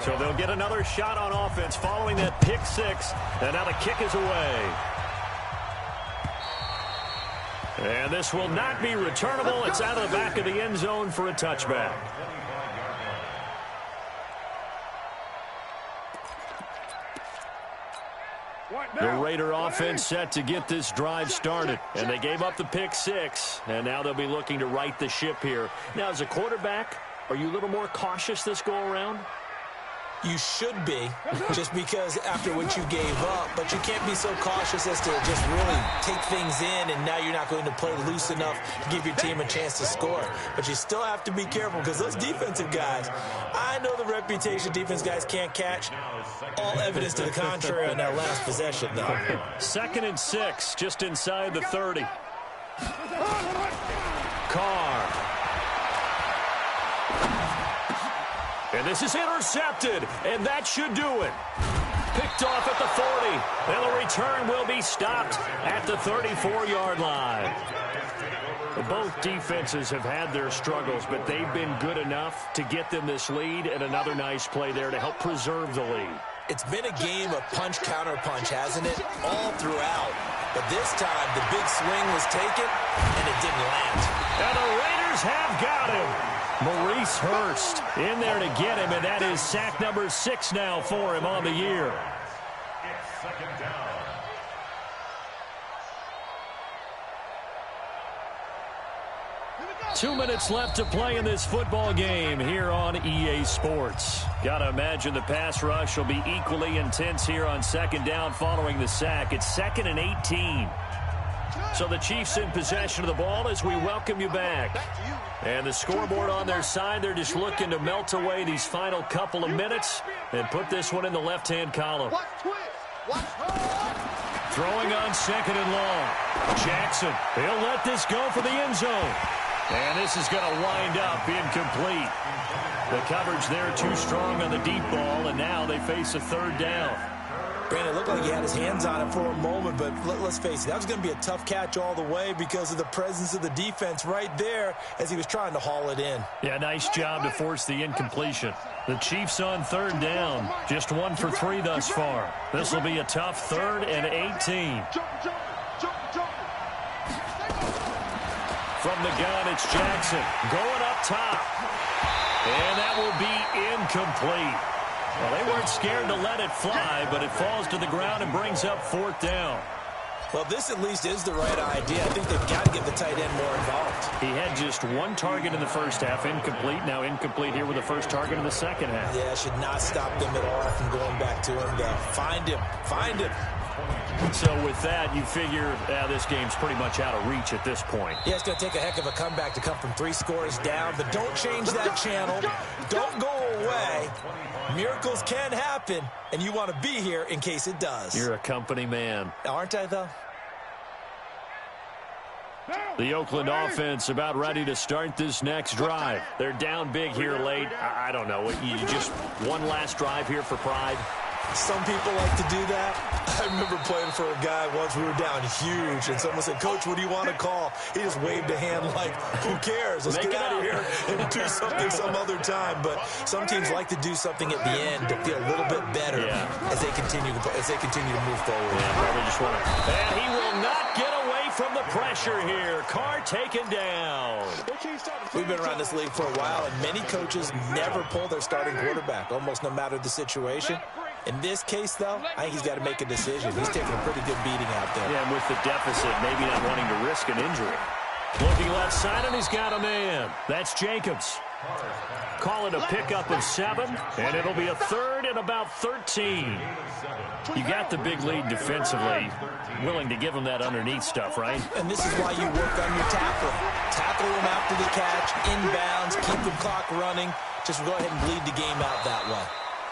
So they'll get another shot on offense following that pick six. And now the kick is away. And this will not be returnable. It's out of the back of the end zone for a touchback. The Raider offense set to get this drive started. And they gave up the pick six. And now they'll be looking to right the ship here. Now, as a quarterback, are you a little more cautious this go-around? You should be, just because after what you gave up. But you can't be so cautious as to just really take things in, and now you're not going to play loose enough to give your team a chance to score. But you still have to be careful because those defensive guys, I know the reputation defense guys can't catch. All evidence to the contrary on that last possession, though. 2nd and 6, just inside the 30. Carr. And this is intercepted, and that should do it. Picked off at the 40, and the return will be stopped at the 34-yard line. Both defenses have had their struggles, but they've been good enough to get them this lead, and another nice play there to help preserve the lead. It's been a game of punch-counter-punch, hasn't it? All throughout. But this time, the big swing was taken, and it didn't land. And the Raiders have got him. Maurice Hurst in there to get him, and that is sack number 6 now for him on the year. It's 2nd down. Two minutes left to play in this football game here on EA Sports. Got to imagine the pass rush will be equally intense here on 2nd down following the sack. It's 2nd and 18. So the Chiefs in possession of the ball as we welcome you back. And the scoreboard on their side, they're just looking to melt away these final couple of minutes and put this one in the left-hand column. Throwing on 2nd and long. Jackson, he'll let this go for the end zone. And this is going to wind up incomplete. The coverage there too strong on the deep ball, and now they face a 3rd down. Brandon, it looked like he had his hands on it for a moment, but let's face it, that was going to be a tough catch all the way because of the presence of the defense right there as he was trying to haul it in. Yeah, nice job to force the incompletion. The Chiefs on 3rd down, just 1 for 3 thus far. This will be a tough 3rd and 18. From the gun, it's Jackson going up top. And that will be incomplete. Well, they weren't scared to let it fly, but it falls to the ground and brings up 4th down. Well, this at least is the right idea. I think they've got to get the tight end more involved. He had just 1 target in the first half, incomplete. Now incomplete here with the first target in the second half. Yeah, should not stop them at all from going back to him, though. Find him. Find him. So with that, you figure this game's pretty much out of reach at this point. Yeah, it's going to take a heck of a comeback to come from 3 scores down, but don't change that channel. Don't go away. Miracles can happen, and you want to be here in case it does. You're a company man. Aren't I, though? The Oakland offense about ready to start this next drive. They're down big here late. I don't know. You just one last drive here for pride? Some people like to do that. I remember playing for a guy once. We were down huge, and someone said, "Coach, what do you want to call?" He just waved a hand like, "Who cares? Let's get out of here and do something some other time." But some teams like to do something at the end to feel a little bit better as they continue to move forward. Yeah, probably just want to. And he will not get away from the pressure here. Carr taken down. We've been around this league for a while, and many coaches never pull their starting quarterback, almost no matter the situation. In this case, though, I think he's got to make a decision. He's taking a pretty good beating out there. Yeah, and with the deficit, maybe not wanting to risk an injury. Looking left side, and he's got a man. That's Jacobs. Call it a pickup of 7, and it'll be a 3rd and about 13. You got the big lead defensively. Willing to give him that underneath stuff, right? And this is why you work on your tackle. Tackle him after the catch, inbounds, keep the clock running. Just go ahead and bleed the game out that way.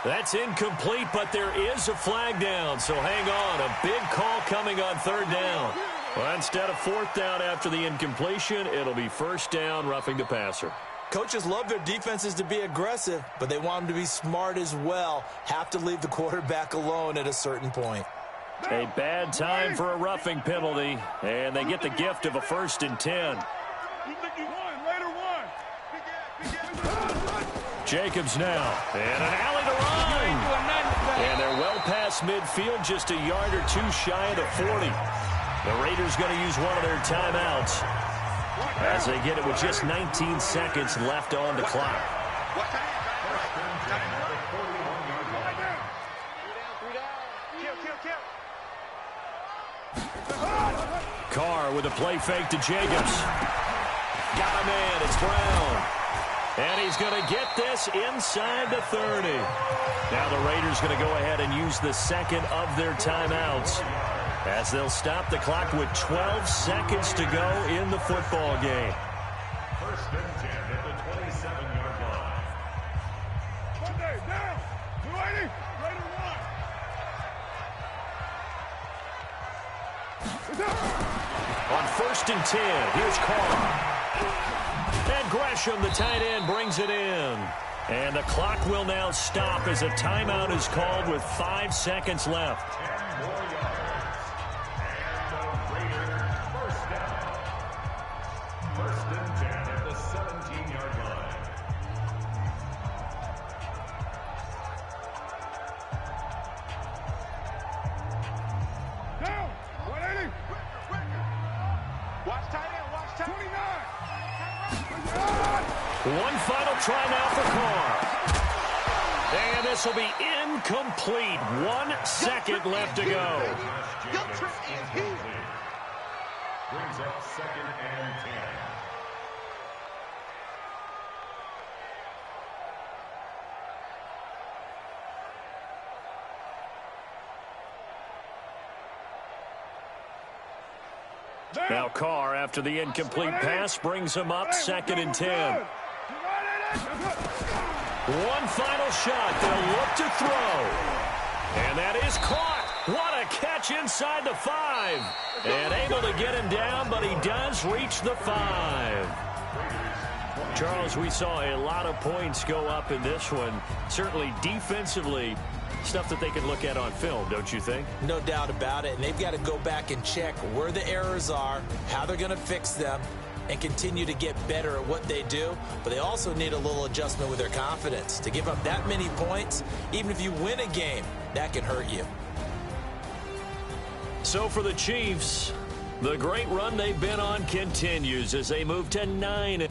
That's incomplete, but there is a flag down, so hang on. A big call coming on 3rd down. Well, instead of 4th down after the incompletion, it'll be 1st down, roughing the passer. Coaches love their defenses to be aggressive, but they want them to be smart as well. Have to leave the quarterback alone at a certain point. A bad time for a roughing penalty, and they get the gift of a 1st and 10. Jacobs now, and an alley to run. And they're well past midfield, just a yard or 2 shy of the 40. The Raiders going to use one of their timeouts as they get it with just 19 seconds left on the clock. Carr with a play fake to Jacobs. Got a man, it's Brown. And he's going to get this inside the 30. Now the Raiders going to go ahead and use the 2nd of their timeouts as they'll stop the clock with 12 seconds to go in the football game. 1st and 10 at the 27-yard line. Monday, down. 280. On 1st and 10, here's Carr. And Gresham, the tight end, brings it in. And the clock will now stop as a timeout is called with 5 seconds left. 10 more yards. And the Raiders 1st down. 1st and 10 at the 17-yard line. Down. 180. Watch tight end. Watch tight end. 29. One final try now for Carr. And this will be incomplete. 1 second left to go. Brings up 2nd and 10. Now Carr, after the incomplete pass, brings him up 2nd and 10. One final shot. They'll look to throw. And that is caught. What a catch inside the 5. And able to get him down, but he does reach the 5. Charles, we saw a lot of points go up in this one. Certainly defensively, stuff that they can look at on film, don't you think? No doubt about it. And they've got to go back and check where the errors are, how they're going to fix them, and continue to get better at what they do. But they also need a little adjustment with their confidence. To give up that many points, even if you win a game, that can hurt you. So for the Chiefs, The great run they've been on continues as they move to 9.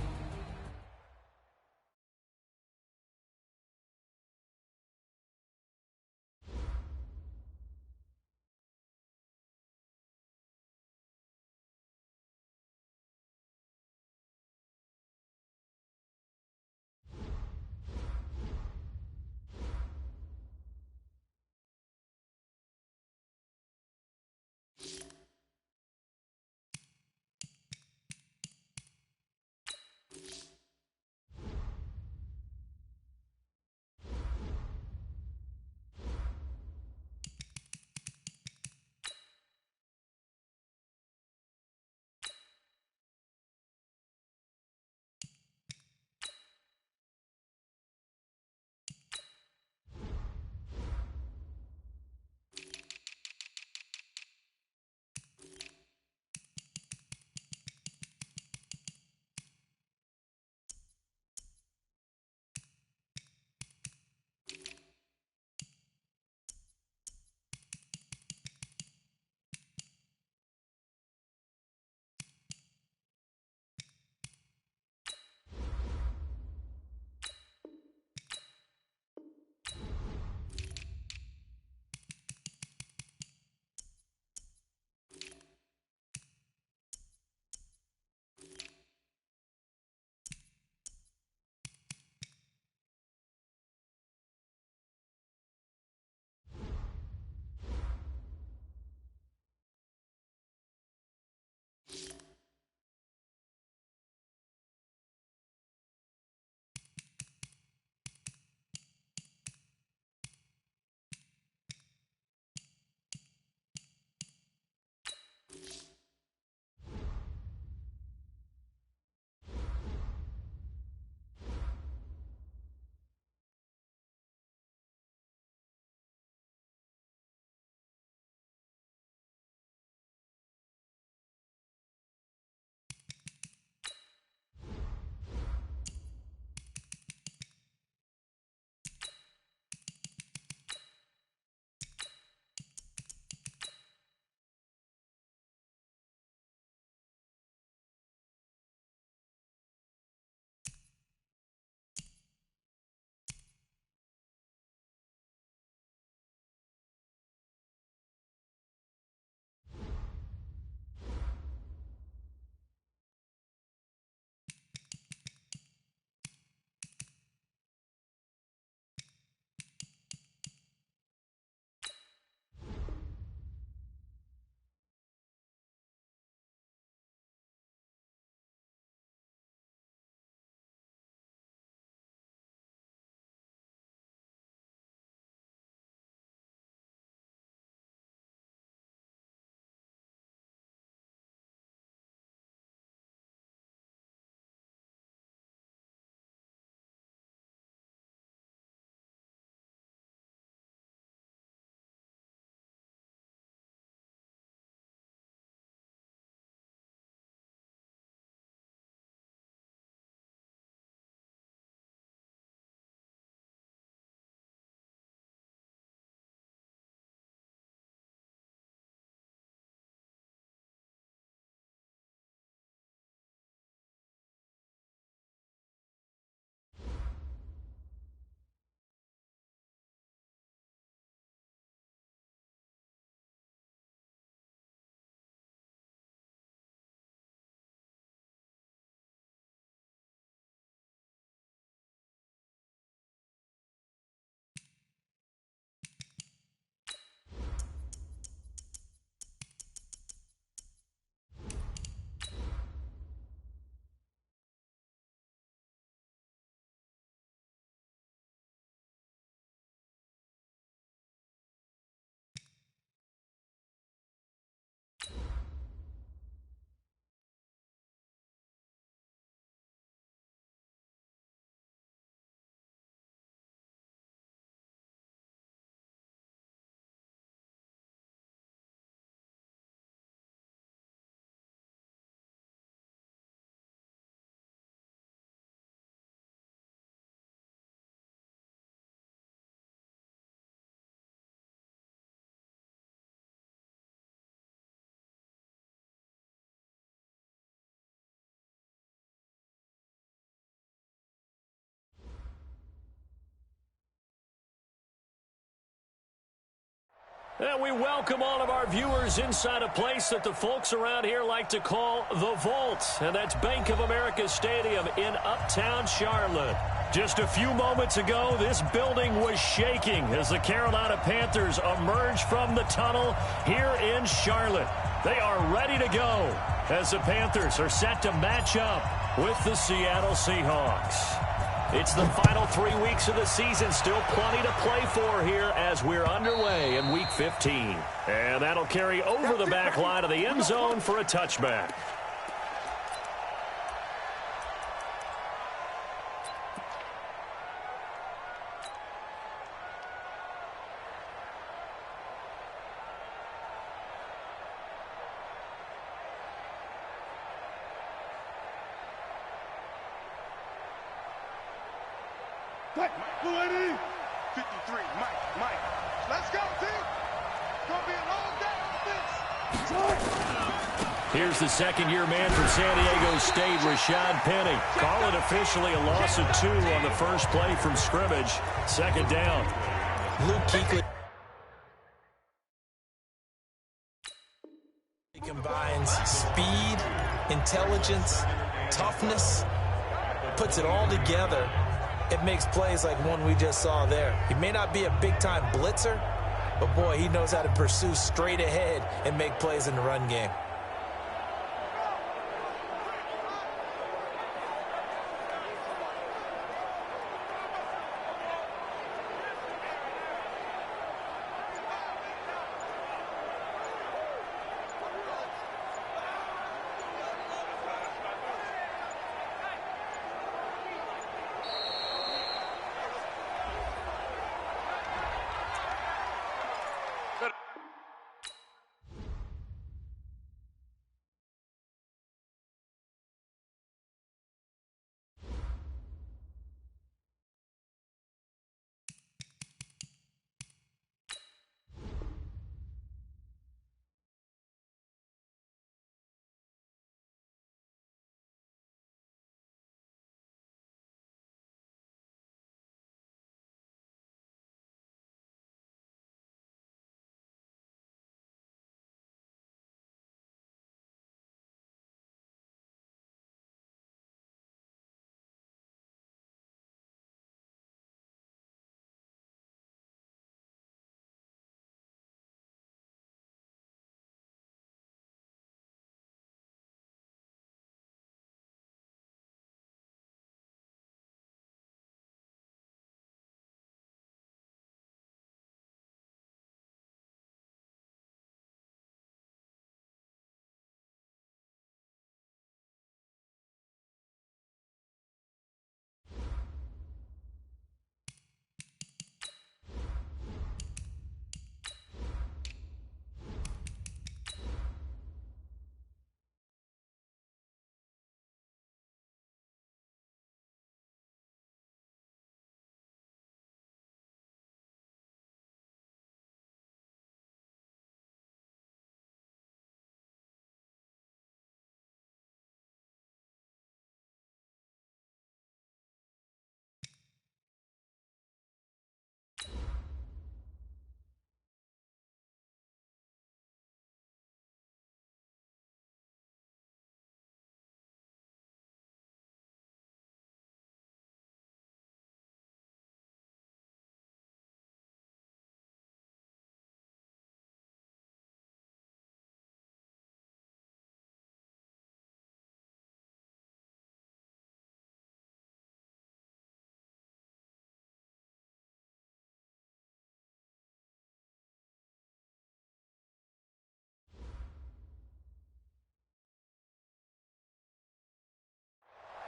And we welcome all of our viewers inside a place that the folks around here like to call the Vault. And that's Bank of America Stadium in Uptown Charlotte. Just a few moments ago, this building was shaking as the Carolina Panthers emerged from the tunnel here in Charlotte. They are ready to go as the Panthers are set to match up with the Seattle Seahawks. It's the final 3 weeks of the season. Still plenty to play for here as we're underway in Week 15. And that'll carry over the back line of the end zone for a touchback. Blue 80, 53, Mike. Let's go, team. It's going to be a long day on this. Here's the second-year man from San Diego State, Rashad Penny. Call it officially a loss of 2 on the first play from scrimmage. Second down. Luke Kuechly combines speed, intelligence, toughness, puts it all together. It makes plays like one we just saw there. He may not be a big-time blitzer, but, boy, he knows how to pursue straight ahead and make plays in the run game.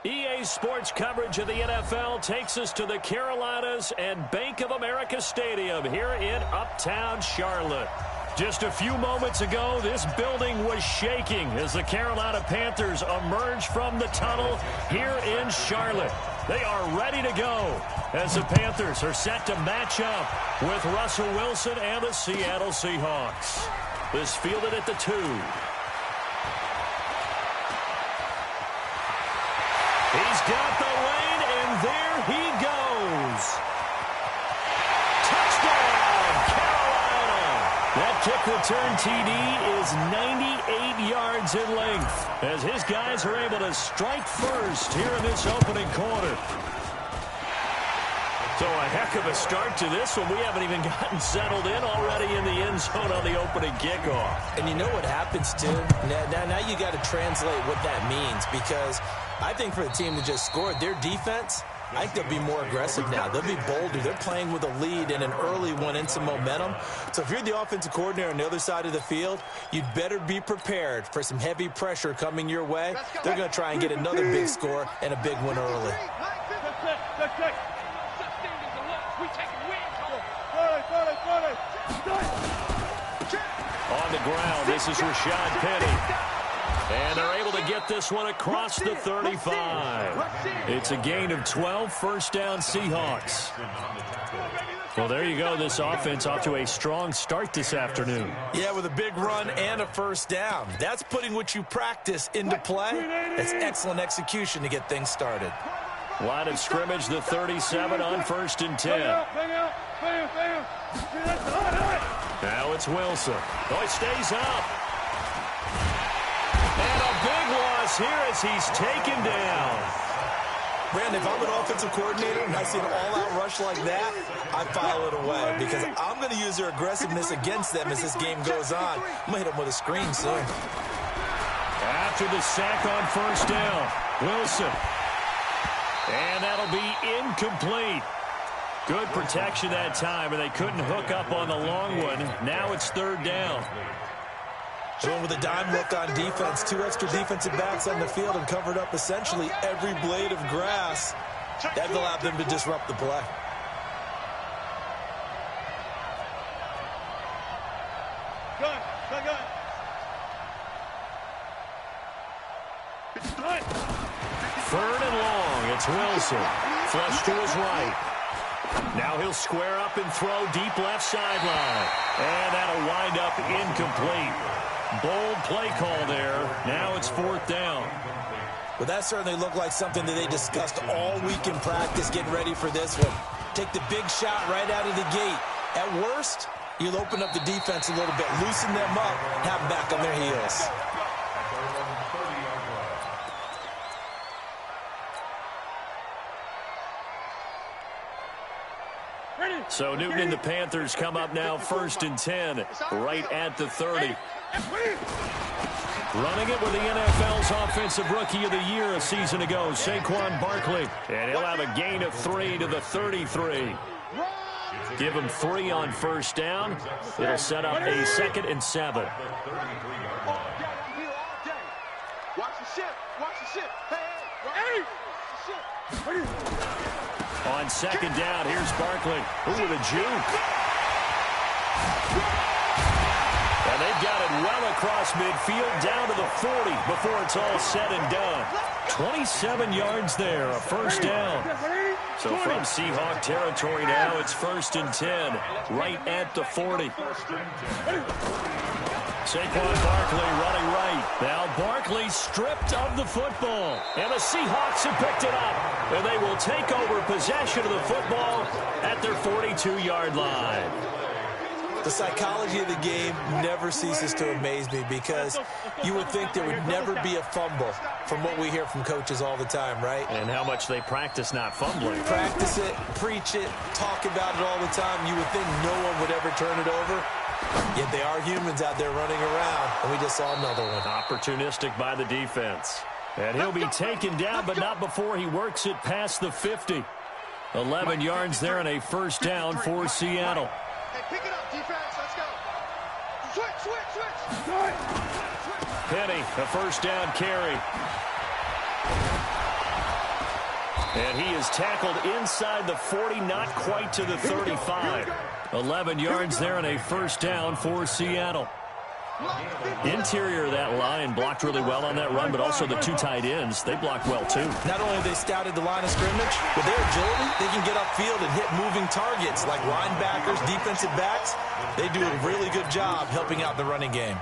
EA Sports coverage of the NFL takes us to the Carolinas and Bank of America Stadium here in Uptown Charlotte. Just a few moments ago, this building was shaking as the Carolina Panthers emerged from the tunnel here in Charlotte. They are ready to go as the Panthers are set to match up with Russell Wilson and the Seattle Seahawks. This fielded at the 2. He's got the lane, and there he goes. Touchdown, Carolina. That return TD is 98 yards in length as his guys are able to strike first here in this opening quarter. So a heck of a start to this one. We haven't even gotten settled in already in the end zone on the opening kickoff. And you know what happens, too? Now you got to translate what that means, because I think for the team that just scored, their defense, I think they'll be more aggressive now. They'll be bolder. They're playing with a lead and an early one and some momentum. So if you're the offensive coordinator on the other sid of the field, you'd better be prepared for some heavy pressure coming your way. They're going to try and get another big score and a big one early. On the ground, this is Rashad Penny. And they're able to get this one across the 35. It's a gain of 12, first down Seahawks. Well, there you go. This offense off to a strong start this afternoon. Yeah, with a big run and a first down. That's putting what you practice into play. That's excellent execution to get things started. Line of scrimmage, the 37 on 1st and 10. Now it's Wilson. Oh, he stays up. And a big loss here as he's taken down. Brandon, if I'm an offensive coordinator and I see an all-out rush like that, I file it away because I'm going to use their aggressiveness against them as this game goes on. I'm going to hit them with a screen soon. After the sack on 1st down, Wilson. And that'll be incomplete. Good protection that time, and they couldn't hook up on the long one. Now it's 3rd down. Going with a dime look on defense. 2 extra defensive backs on the field and covered up essentially every blade of grass. That allowed them to disrupt the play. Gun. 3rd and long. It's Wilson. Flush to his right. Now he'll square up and throw deep left sideline. And that'll wind up incomplete. Bold play call there. Now it's 4th down. Well, that certainly looked like something that they discussed all week in practice getting ready for this one. Take the big shot right out of the gate. At worst, you'll open up the defense a little bit, loosen them up, have them back on their heels. So Newton and the Panthers come up now 1st and 10, right at the 30. Running it with the NFL's Offensive Rookie of the Year a season ago, Saquon Barkley. And he'll have a gain of 3 to the 33. Give him 3 on 1st down. It'll set up a 2nd and 7. Watch the ship. Hey! On 2nd down, here's Barkley. Ooh, with a juke. And they've got it well across midfield, down to the 40 before it's all said and done. 27 yards there, a 1st down. So from Seahawk territory now, it's 1st and 10, right at the 40. Saquon Barkley running right. Now Barkley stripped of the football. And the Seahawks have picked it up. And they will take over possession of the football at their 42-yard line. The psychology of the game never ceases to amaze me because you would think there would never be a fumble from what we hear from coaches all the time, right? And how much they practice not fumbling. Practice it, preach it, talk about it all the time. You would think no one would ever turn it over. Yet they are humans out there running around, and we just saw another one. Opportunistic by the defense. And he'll be taken down, but not before he works it past the 50. 11 yards there and a 1st down for Seattle. Hey, pick it up, defense. Let's go. Switch. Penny, a 1st down carry. And he is tackled inside the 40, not quite to the 35. 11 yards there and a 1st down for Seattle. Interior of that line blocked really well on that run, but also the 2 tight ends, they blocked well too. Not only have they scouted the line of scrimmage, with their agility, they can get upfield and hit moving targets like linebackers, defensive backs. They do a really good job helping out the running game.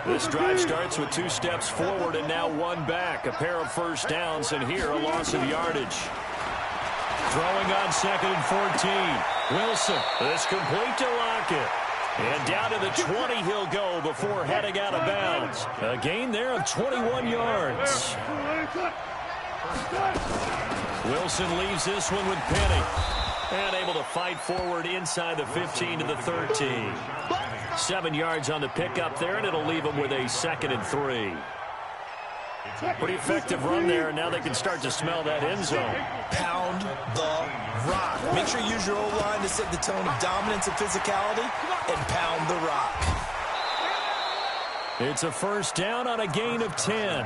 This drive starts with 2 steps forward and now 1 back. A pair of 1st downs, and here a loss of yardage. Throwing on 2nd and 14. Wilson is complete to Lockett. And down to the 20 he'll go before heading out of bounds. A gain there of 21 yards. Wilson leaves this one with Penny. And able to fight forward inside the 15 to the 13. 7 yards on the pickup there, and it'll leave them with a 2nd and 3. Pretty effective run there, and now they can start to smell that end zone. Pound the rock. Make sure you use your O-line to set the tone of dominance and physicality, and pound the rock. It's a first down on a gain of 10.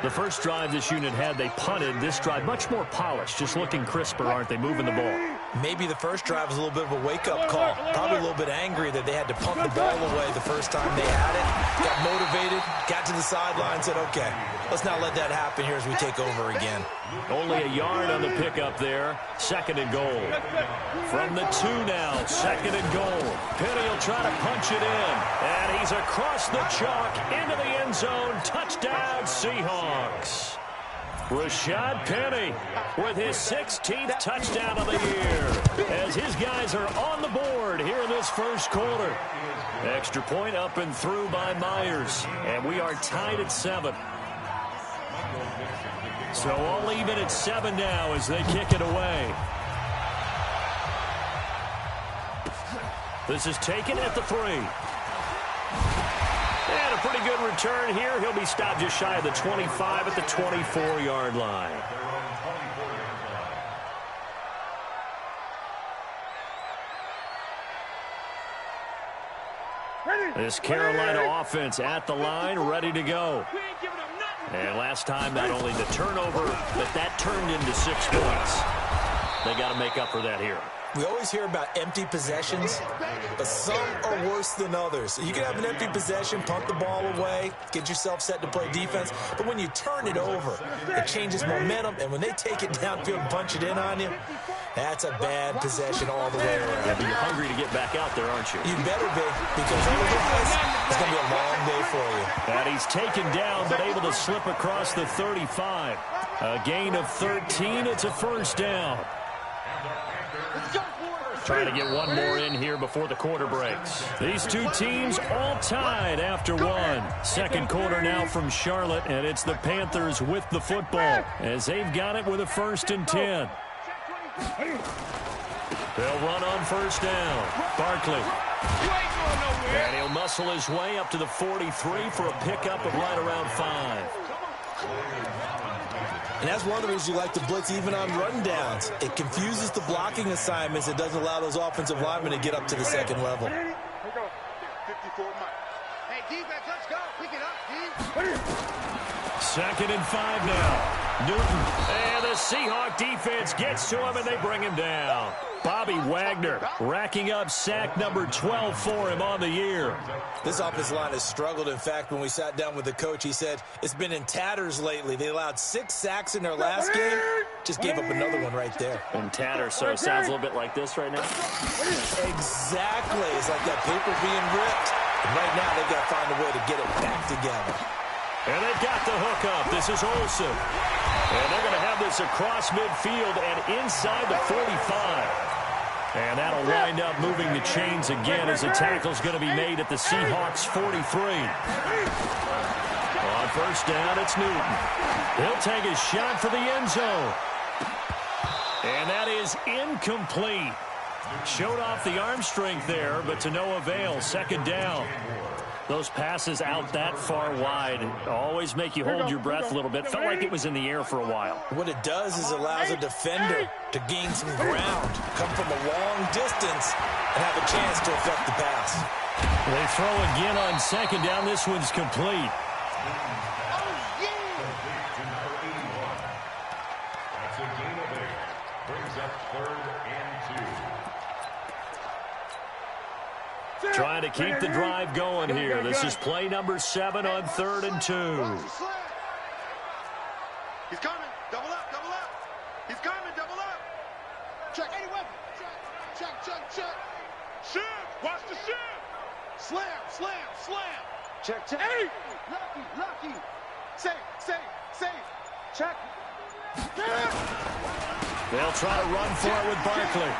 The first drive this unit had, they punted. This drive, much more polished, just looking crisper, aren't they, moving the ball? Maybe the first drive was a little bit of a wake-up call. Probably a little bit angry that they had to punt the ball away the first time they had it. Got motivated, got to the sideline, said, okay, let's not let that happen here as we take over again. Only a yard on the pickup there. 2nd and goal. From the 2 now, 2nd and goal. Penny will try to punch it in. And he's across the chalk into the end zone. Touchdown, Seahawks. Rashad Penny with his 16th touchdown of the year as his guys are on the board here in this first quarter. Extra point up and through by Myers, and we are tied at 7. So all even at 7 now as they kick it away. This is taken at the 3. And a pretty good return here. He'll be stopped just shy of the 25 at the 24-yard line. This Carolina offense at the line, ready to go. And last time, not only the turnover, but that turned into 6 points. They got to make up for that here. We always hear about empty possessions, but some are worse than others. You can have an empty possession, punt the ball away, get yourself set to play defense, but when you turn it over, it changes momentum, and when they take it downfield and punch it in on you, that's a bad possession all the way around. Yeah, but you're hungry to get back out there, aren't you? You better be, because otherwise, it's going to be a long day for you. And he's taken down, but able to slip across the 35. A gain of 13. It's a first down. Trying to get one more in here before the quarter breaks. These two teams all tied after one. Second quarter now from Charlotte, and it's the Panthers with the football as they've got it with a 1st and 10. They'll run on first down. Barkley. And he'll muscle his way up to the 43 for a pickup of right around 5. And that's one of the reasons you like to blitz even on run downs. It confuses the blocking assignments. It doesn't allow those offensive linemen to get up to the second level. 54 Mike. Hey, defense, let's go. Pick it up, D. 2nd and 5 now. Newton. And the Seahawk defense gets to him, and they bring him down. Bobby Wagner racking up sack number 12 for him on the year. This offensive line has struggled. In fact, when we sat down with the coach, he said it's been in tatters lately. They allowed 6 sacks in their last game. Just gave up another one right there. In tatters, so it sounds a little bit like this right now. Exactly. It's like that paper being ripped. And right now, they've got to find a way to get it back together. And they've got the hook up. This is Olsen. And they're going to have this across midfield and inside the 45. And that'll wind up moving the chains again as the tackle's going to be made at the Seahawks 43. On first down, it's Newton. He'll take a shot for the end zone. And that is incomplete. Showed off the arm strength there, but to no avail. 2nd down. Those passes out that far wide always make you hold your breath a little bit. Felt like it was in the air for a while. What it does is allows a defender to gain some ground, come from a long distance, and have a chance to affect the pass. They throw again on 2nd down. This one's complete. That's a gain of 8. Brings up 3rd and 2. Trying to keep the drive going here. This is play number 7 on 3rd and 2. He's coming. Double up, double up. He's coming, double up. Check. Any weapon. Check. Shift. Watch the shift. Slam. Check. Hey. Lucky. Safe. Check. They'll try to run for it with Barkley.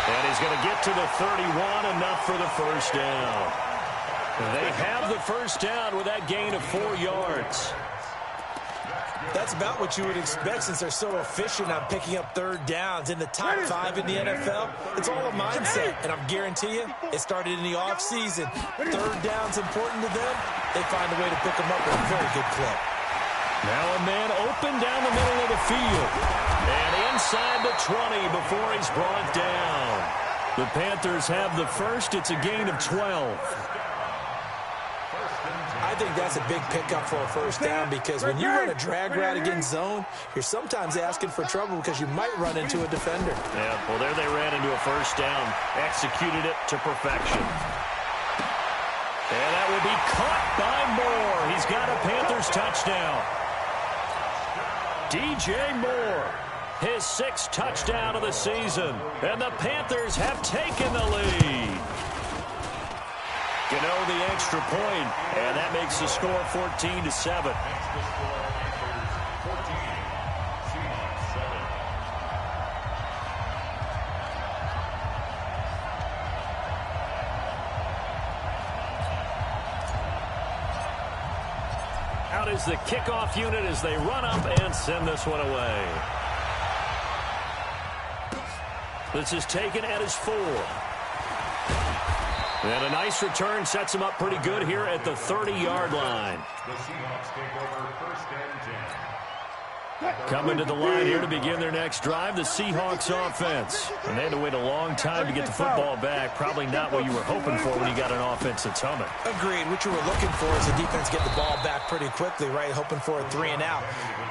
And he's going to get to the 31, enough for the first down. They have the first down with that gain of 4 yards. That's about what you would expect since they're so efficient on picking up third downs. In the top 5 in the NFL, it's all a mindset. And I'm guarantee you, it started in the offseason. Third down's important to them. They find a way to pick them up with a very good clip. Now a man open down the middle of the field. And inside the 20 before he's brought down. The Panthers have the first. It's a gain of 12. I think that's a big pickup for a first down because when you run a drag route against zone, you're sometimes asking for trouble because you might run into a defender. Yeah, well, there they ran into a first down. Executed it to perfection. And that will be caught by Moore. He's got a Panthers touchdown. DJ Moore, his 6th touchdown of the season. And the Panthers have taken the lead. Gano the extra point, and that makes the score 14-7. Out is the kickoff unit as they run up and send this one away. This is taken at his 4. And a nice return sets him up pretty good here at the 30-yard line. The Seahawks take over first and 10. Coming to the line here to begin their next drive, the Seahawks offense. And they had to wait a long time to get the football back. Probably not what you were hoping for when you got an offense that's humming. Agreed. What you were looking for is the defense get the ball back pretty quickly, right? Hoping for a 3 and out.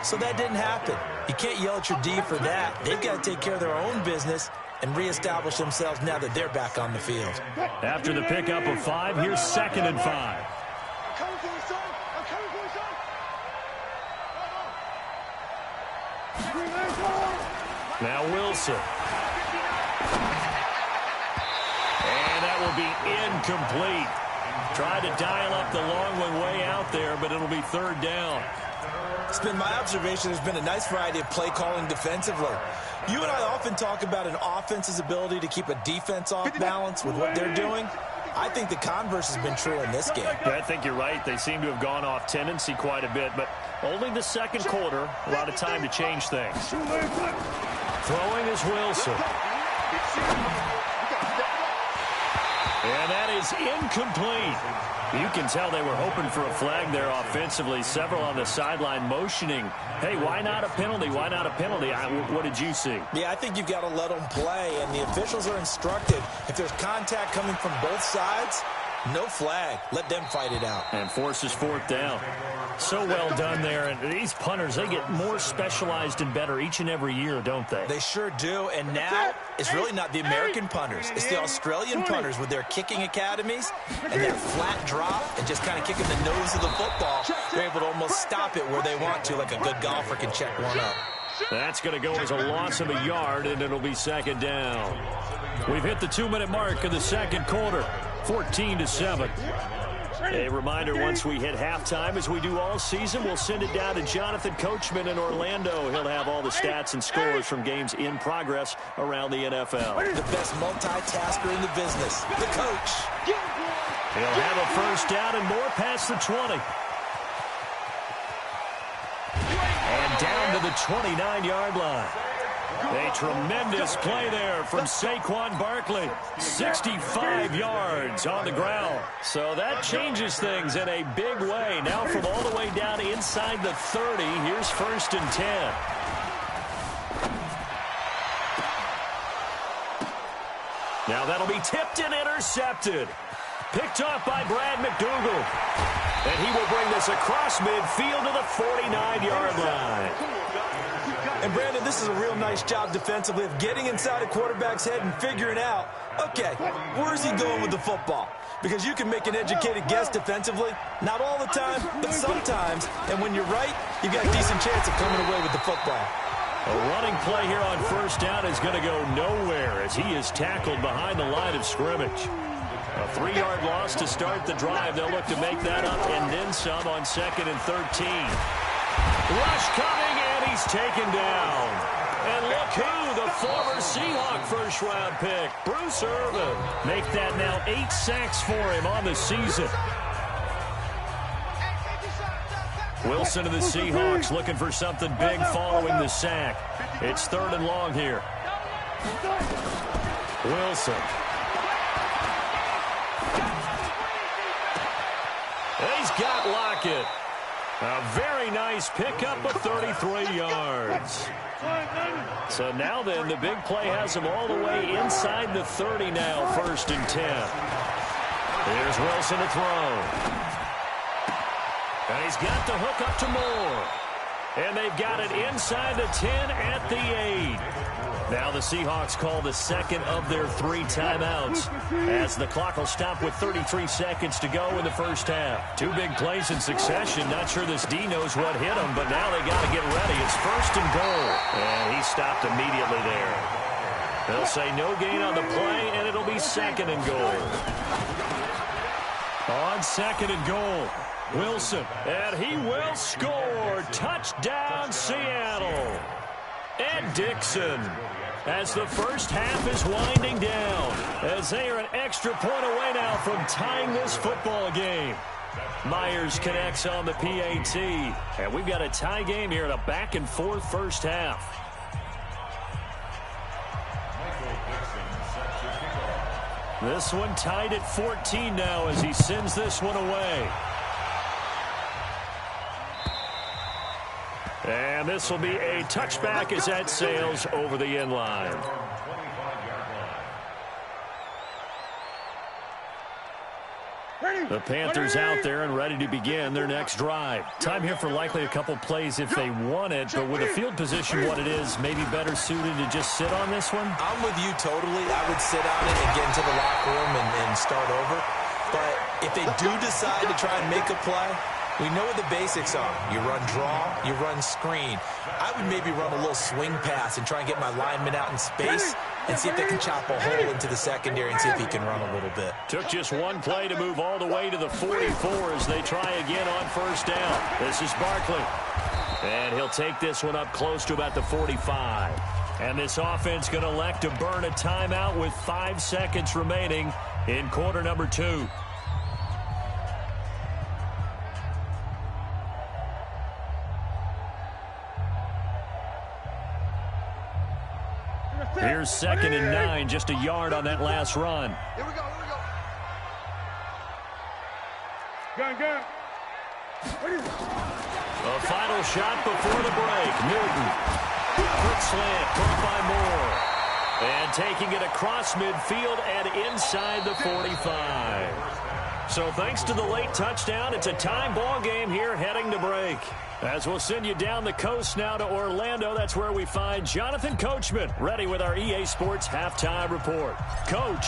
So that didn't happen. You can't yell at your D for that. They've got to take care of their own business and reestablish themselves now that they're back on the field. After the pickup of 5, here's 2nd and 5. Now Wilson. And that will be incomplete. Tried to dial up the long one way out there, but it'll be 3rd down. It's been my observation there's been a nice variety of play calling defensively. You and I often talk about an offense's ability to keep a defense off balance with what they're doing. I think the converse has been true in this game. Yeah, I think you're right. They seem to have gone off tendency quite a bit, but only the 2nd quarter, a lot of time to change things. Throwing is Wilson. And that is incomplete. You can tell they were hoping for a flag there offensively. Several on the sideline motioning, hey, why not a penalty? Why not a penalty? What did you see? Yeah, I think you've got to let them play, and the officials are instructed. If there's contact coming from both sides, no flag. Let them fight it out. And forces 4th down. So well done there. And these punters, they get more specialized and better each and every year, don't they? They sure do. And now it's really not the American punters. It's the Australian punters with their kicking academies and that flat drop and just kind of kicking the nose of the football. They're able to almost stop it where they want to, like a good golfer can check one up. That's going to go as a loss of a yard, and it'll be 2nd down. We've hit the 2-minute mark of the 2nd quarter, 14-7. A reminder, once we hit halftime, as we do all season, we'll send it down to Jonathan Coachman in Orlando. He'll have all the stats and scores from games in progress around the NFL. The best multitasker in the business, the coach. He'll have a first down and more past the 20. And down to the 29-yard line. A tremendous play there from Saquon Barkley. 65 yards on the ground. So that changes things in a big way. Now from all the way down inside the 30, here's 1st and 10. Now that'll be tipped and intercepted. Picked off by Brad McDougal. And he will bring this across midfield to the 49-yard line. And, Brandon, this is a real nice job defensively of getting inside a quarterback's head and figuring out, okay, where's he going with the football? Because you can make an educated guess defensively, not all the time, but sometimes. And when you're right, you've got a decent chance of coming away with the football. A running play here on first down is going to go nowhere as he is tackled behind the line of scrimmage. A 3-yard loss to start the drive. They'll look to make that up and then some on 2nd and 13. Rush coming, and he's taken down. And look who, the former Seahawk first-round pick, Bruce Irvin. Make that now 8 sacks for him on the season. Wilson of the Seahawks looking for something big following the sack. It's 3rd and long here. Wilson. He's got Lockett. A very nice pickup of 33 yards. So now then, the big play has him all the way inside the 30 now, 1st and 10. Here's Wilson to throw. And he's got the hook up to Moore. And they've got it inside the 10 at the 8. Now the Seahawks call the second of their 3 timeouts as the clock will stop with 33 seconds to go in the first half. 2 big plays in succession. Not sure this D knows what hit him, but now they got to get ready. It's 1st and goal. And he stopped immediately there. They'll say no gain on the play, and it'll be 2nd and goal. On 2nd and goal. Wilson, and he will score. Touchdown, Seattle. And Dixon, as the first half is winding down, as they are an extra point away now from tying this football game. Myers connects on the PAT, and we've got a tie game here in a back-and-forth first half. This one tied at 14 now as he sends this one away. And this will be a touchback as that sails over the end line. The Panthers out there and ready to begin their next drive. Time here for likely a couple plays if they want it, but with the field position what it is, maybe better suited to just sit on this one? I'm with you totally. I would sit on it and get into the locker room and start over. But if they do decide to try and make a play, we know what the basics are. You run draw, you run screen. I would maybe run a little swing pass and try and get my lineman out in space and see if they can chop a hole into the secondary and see if he can run a little bit. Took just one play to move all the way to the 44 as they try again on 1st down. This is Barkley. And he'll take this one up close to about the 45. And this offense going to elect to burn a timeout with 5 seconds remaining in quarter number 2. Here's 2nd and 9, just a yard on that last run. Here we go, here we go. Gun. A final shot before the break. Newton. Quick slant, caught by Moore. And taking it across midfield and inside the 45. So thanks to the late touchdown, it's a time ball game here heading to break. As we'll send you down the coast now to Orlando, that's where we find Jonathan Coachman, ready with our EA Sports halftime report. Coach,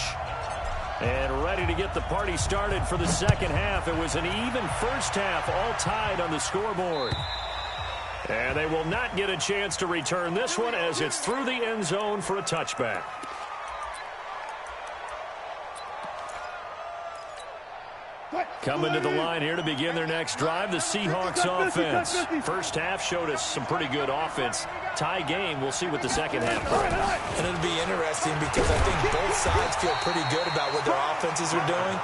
and ready to get the party started for the second half. It was an even first half, all tied on the scoreboard. And they will not get a chance to return this one as it's through the end zone for a touchback. Coming to the line here to begin their next drive, the Seahawks offense. First half showed us some pretty good offense. Tie game, we'll see what the second half brings. And it'll be interesting because I think both sides feel pretty good about what their offenses are doing.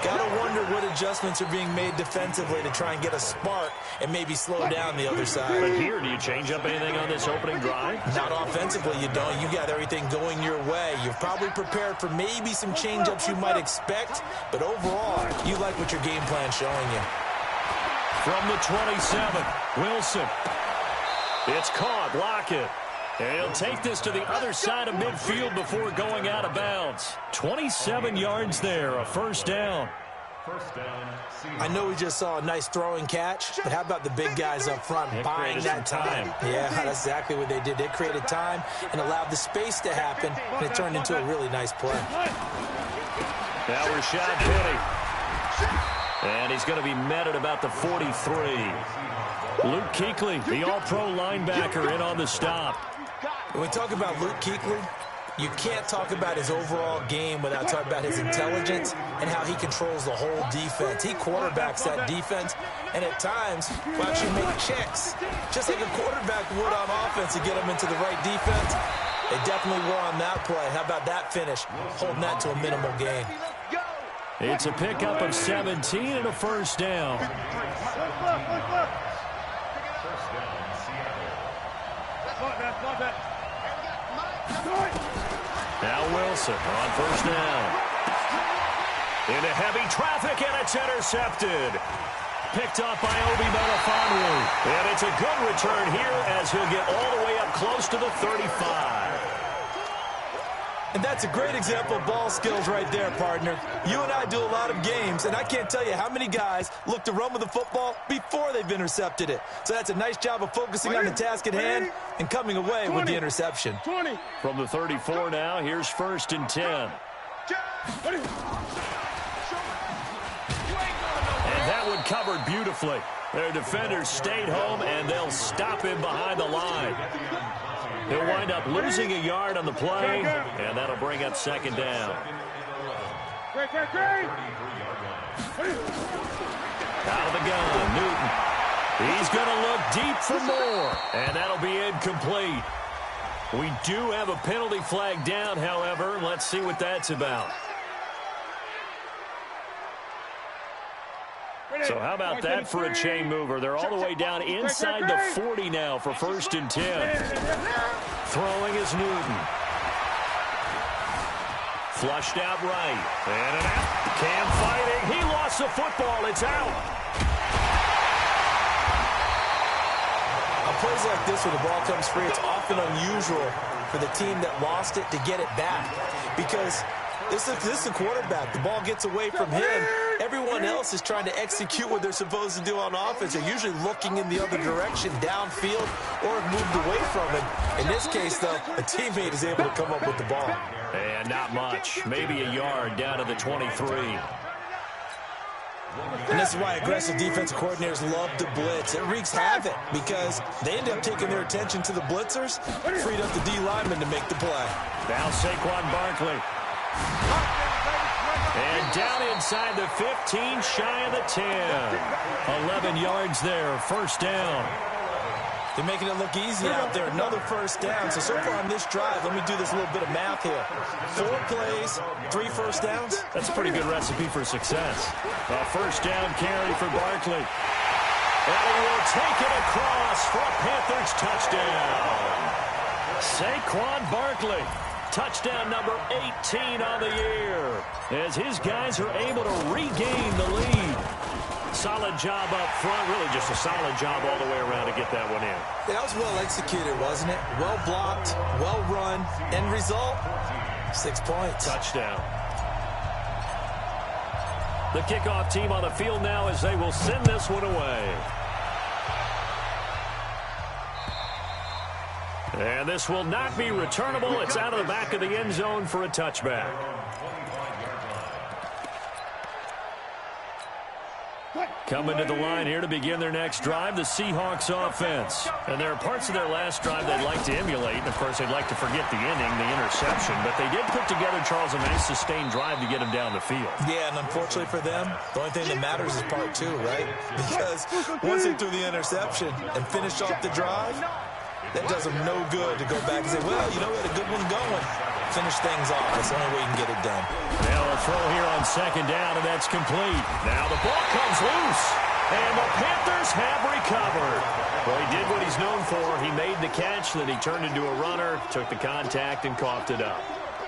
Got to wonder what adjustments are being made defensively to try and get a spark and maybe slow down the other side. But here, do you change up anything on this opening drive? Not offensively, you don't. You got everything going your way. You've probably prepared for maybe some change-ups you might expect, but overall, you like what your game plan showing you. From the 27, Wilson. It's caught, Lockett. And he'll take this to the other side of midfield before going out of bounds. 27 yards there, a first down. I know we just saw a nice throwing catch, but how about the big guys up front buying that time? Yeah, that's exactly what they did. They created time and allowed the space to happen, and it turned into a really nice play. Now Rashad Penny. And he's going to be met at about the 43. Luke Kuechly, the all-pro linebacker, in on the stop. When we talk about Luke Kuechly, You can't talk about his overall game without talking about his intelligence and how he controls the whole defense. He quarterbacks that defense, and at times will actually make checks, just like a quarterback would on offense to get him into the right defense. They definitely were on that play. How about that finish, holding that to a minimal gain? It's a pickup of 17 and a first down. Now Wilson on first down. Into heavy traffic, and it's intercepted. Picked up by Obi Melifonwu. And it's a good return here as he'll get all the way up close to the 35. And that's a great example of ball skills right there, partner. You and I do a lot of games, and I can't tell you how many guys look to run with the football before they've intercepted it. So that's a nice job of focusing on the task at hand and coming away with the interception. From the 34 now, here's 1st and 10. And that one covered beautifully. Their defenders stayed home, and they'll stop him behind the line. He'll wind up losing a yard on the play, and that'll bring up 2nd down. Out of the gun, Newton. He's going to look deep for more, and that'll be incomplete. We do have a penalty flag down, however. Let's see what that's about. So how about that for a chain mover? They're all the way down inside the 40 now for 1st and 10. Throwing is Newton. Flushed out right. And an out. Cam fighting. He lost the football. It's out. On plays like this where the ball comes free, it's often unusual for the team that lost it to get it back. Because this is the quarterback. The ball gets away from him. Everyone else is trying to execute what they're supposed to do on offense. They're usually looking in the other direction, downfield, or have moved away from him. In this case, though, a teammate is able to come up with the ball. And not much. Maybe a yard down to the 23. And this is why aggressive defensive coordinators love to blitz. It wreaks havoc because they end up taking their attention to the blitzers, freed up the D lineman to make the play. Now Saquon Barkley. And down inside the 15, shy of the 10. 11 yards there, 1st down. They're making it look easy out there. Another 1st down. So far on this drive, let me do this little bit of math here. 4 plays, 3 first downs. That's a pretty good recipe for success. A 1st down carry for Barkley. And he will take it across for a Panthers touchdown. Saquon Barkley. Touchdown number 18 on the year as his guys are able to regain the lead. Solid job up front, really just a solid job all the way around to get that one in. That was well executed, wasn't it? Well blocked, well run. End result, 6 points. Touchdown. The kickoff team on the field now as they will send this one away. And this will not be returnable. It's out of the back of the end zone for a touchback. Coming to the line here to begin their next drive, the Seahawks offense. And there are parts of their last drive they'd like to emulate. And, of course, they'd like to forget the inning, the interception. But they did put together, Charles, a nice sustained drive to get him down the field. Yeah, and unfortunately for them, the only thing that matters is part 2, right? Because once they threw the interception and finished off the drive, that does them no good to go back and say, well, you know, we had a good one going. Finish things off. That's the only way you can get it done. Now a throw here on 2nd down, and that's complete. Now the ball comes loose, and the Panthers have recovered. Well, he did what he's known for. He made the catch, then he turned into a runner, took the contact, and coughed it up.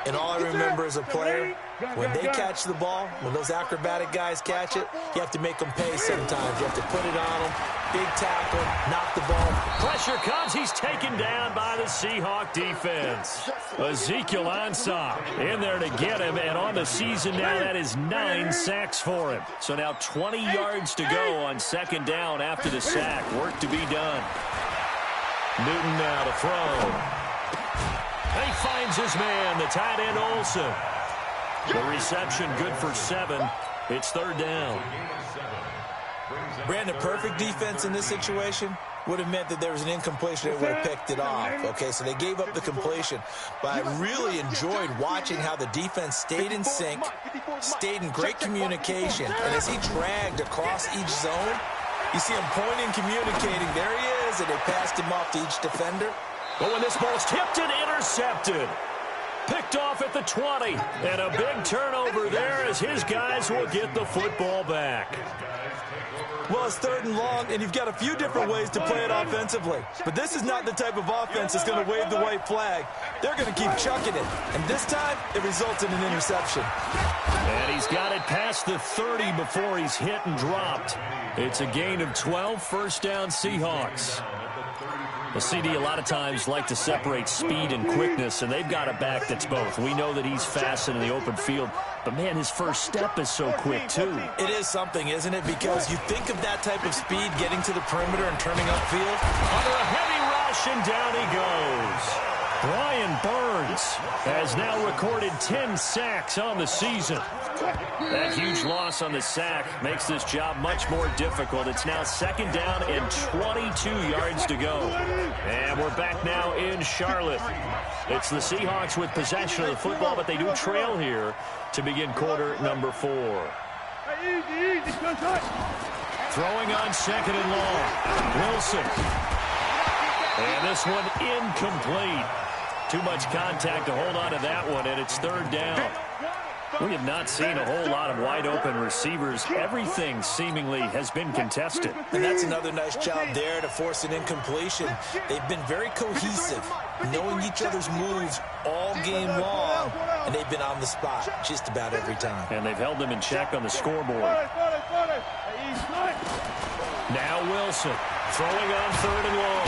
And all I remember as a player, when they catch the ball, when those acrobatic guys catch it, you have to make them pay sometimes. You have to put it on them, big tackle, knock the ball. Pressure comes. He's taken down by the Seahawk defense. Ezekiel Ansah in there to get him, and on the season now, that is 9 sacks for him. So now 20 yards to go on 2nd down after the sack. Work to be done. Newton now to throw. He finds his man, the tight end Olsen. The reception good for 7. It's 3rd down. Brandon, perfect defense in this situation. would have meant that there was an incompletion and would have picked it off. Okay, so they gave up the completion. But I really enjoyed watching how the defense stayed in sync, stayed in great communication. And as he dragged across each zone, you see him pointing, communicating. There he is, and they passed him off to each defender. But when this ball's tipped and intercepted. Picked off at the 20. And a big turnover there as his guys will get the football back. Well, it's 3rd and long, and you've got a few different ways to play it offensively. But this is not the type of offense that's going to wave the white flag. They're going to keep chucking it. And this time, it results in an interception. And he's got it past the 30 before he's hit and dropped. It's a gain of 12, first down Seahawks. The CD a lot of times like to separate speed and quickness, and they've got a back that's both. We know that he's fast in the open field, but, man, his first step is so quick, too. It is something, isn't it? Because you think of that type of speed getting to the perimeter and turning upfield. Under a heavy rush, and down he goes. Brian Burns has now recorded 10 sacks on the season. That huge loss on the sack makes this job much more difficult. It's now 2nd down and 22 yards to go. And we're back now in Charlotte. It's the Seahawks with possession of the football, but they do trail here to begin quarter number 4. Throwing on 2nd and long. Wilson. And this one incomplete. Too much contact to hold on to that one, and it's 3rd down. We have not seen a whole lot of wide-open receivers. Everything seemingly has been contested. And that's another nice job there to force an incompletion. They've been very cohesive, knowing each other's moves all game long, and they've been on the spot just about every time. And they've held them in check on the scoreboard. Now Wilson throwing on 3rd and long.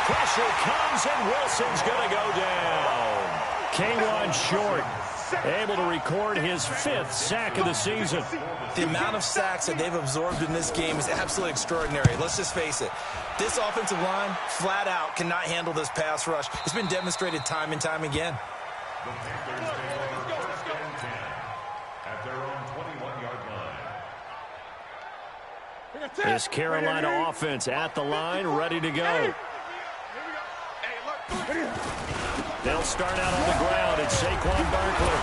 Pressure comes, and Wilson's going to go down. K1 short, able to record his 5th sack of the season. The amount of sacks that they've absorbed in this game is absolutely extraordinary. Let's just face it. This offensive line, flat out, cannot handle this pass rush. It's been demonstrated time and time again. The Panthers take over 1st and 10 at their own 21-yard line. This Carolina offense at the line, ready to go. They'll start out on the ground, and Saquon Barkley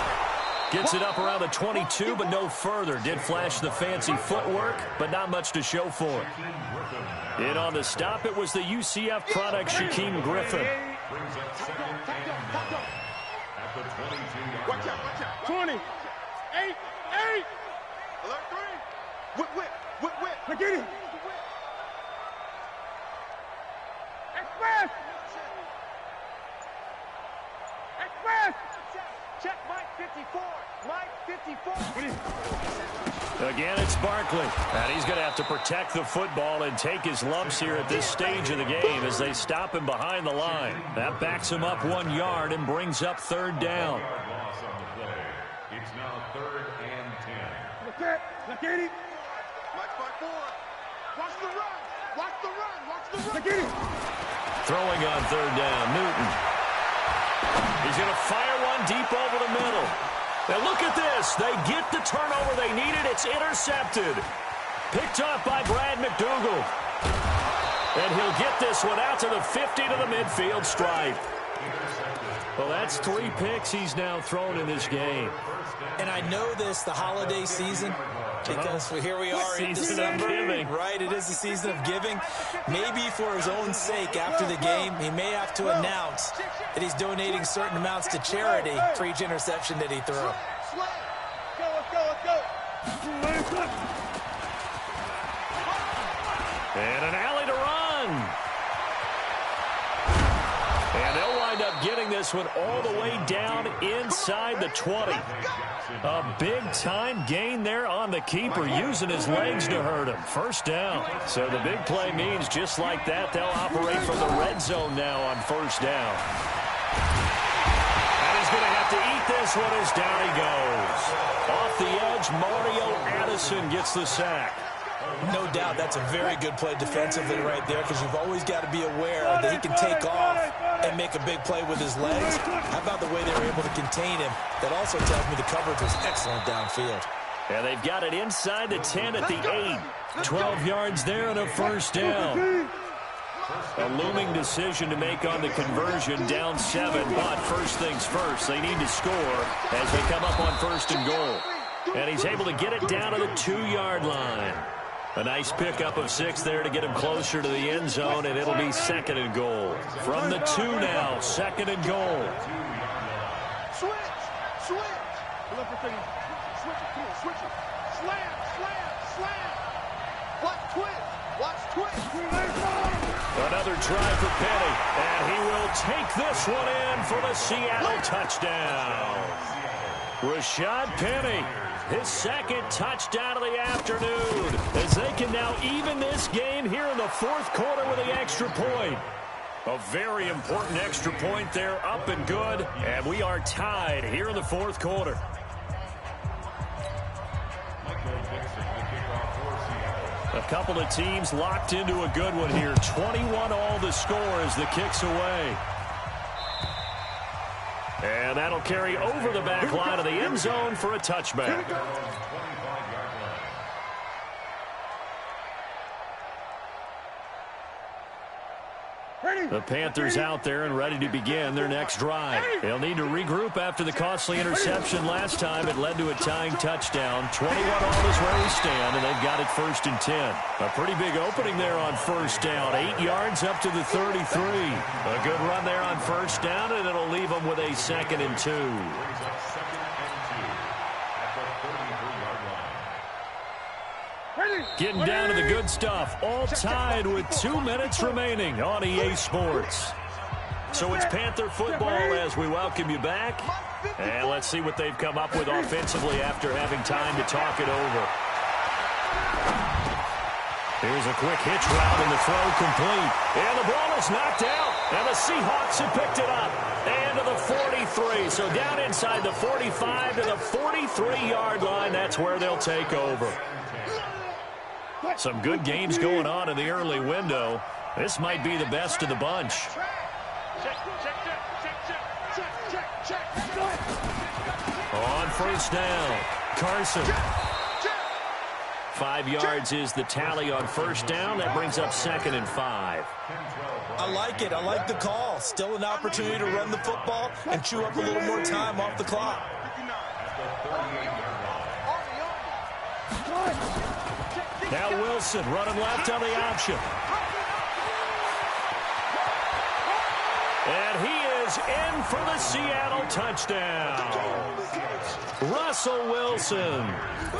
gets it up around the 22, but no further. Did flash the fancy footwork, but not much to show for it. In on the stop, it was the UCF product, Shaquem Griffin. Brings up 2nd and 9 at the 22-yard Watch line. out. 20. 8. Alert 3. Whip. Look at him. Express. Check Mike 54. Mike 54. Again, it's Barkley. And he's going to have to protect the football and take his lumps here at this stage of the game as they stop him behind the line. That backs him up 1 yard and brings up 3rd down. Loss on the play. It's now 3rd and 10. Look at him. Mike 5-4. Watch the run. Look at him. Throwing on 3rd down, Newton. He's going to fire one deep over the middle. Now look at this. They get the turnover they needed. It's intercepted. Picked up by Brad McDougal. And he'll get this one out to the 50 to the midfield stripe. Well, that's 3 picks he's now thrown in this game. And I know this, the holiday season, because here we are in December, right? It is the season of giving. Maybe for his own sake after the game, he may have to announce that he's donating certain amounts to charity for each interception that he threw. Let's go. And an alley to run. And they'll wind up getting this one all the way down inside the 20. A big-time gain there on the keeper, using his legs to hurt him. First down. So the big play means just like that, they'll operate from the red zone now on 1st down. And he's going to have to eat this one as down he goes. Off the edge, Mario Addison gets the sack. No doubt that's a very good play defensively right there, because you've always got to be aware that he can take off and make a big play with his legs. How about the way they were able to contain him? That also tells me the coverage was excellent downfield. And they've got it inside the 10 at the 8. 12 yards there and a 1st down. A looming decision to make on the conversion, down 7, but first things first, they need to score as they come up on 1st and goal. And he's able to get it down to the 2-yard line. A nice pickup of 6 there to get him closer to the end zone, and it'll be 2nd and goal. From the 2 now, 2nd and goal. Switch. Switch it. Slam. Watch twitch. Another try for Penny, and he will take this one in for the Seattle touchdown. Rashad Penny, his 2nd touchdown of the afternoon, as they can now even this game here in the 4th quarter with the extra point. A very important extra point there, up and good, and we are tied here in the 4th quarter. A couple of teams locked into a good one here. 21 all the score as the kick's away. And that'll carry over the back line of the end zone for a touchback. The Panthers out there and ready to begin their next drive. They'll need to regroup after the costly interception last time. It led to a tying touchdown. 21 all is where we stand, and they've got it 1st and 10. A pretty big opening there on 1st down. 8 yards up to the 33. A good run there on 1st down, and it'll leave them with a 2nd and 2. Getting down to the good stuff. All tied with 2 minutes remaining on EA Sports. So it's Panther football as we welcome you back. And let's see what they've come up with offensively after having time to talk it over. Here's a quick hitch route and the throw complete. And the ball is knocked out. And the Seahawks have picked it up. And to the 43. So down inside the 45 to the 43-yard line. That's where they'll take over. Some good games going on in the early window. This might be the best of the bunch. On 1st down, Carson. 5 yards is the tally on 1st down. That brings up 2nd and 5. I like it. I like the call. Still an opportunity to run the football and chew up a little more time off the clock. Now Wilson running left on the option. And he is in for the Seattle touchdown. Russell Wilson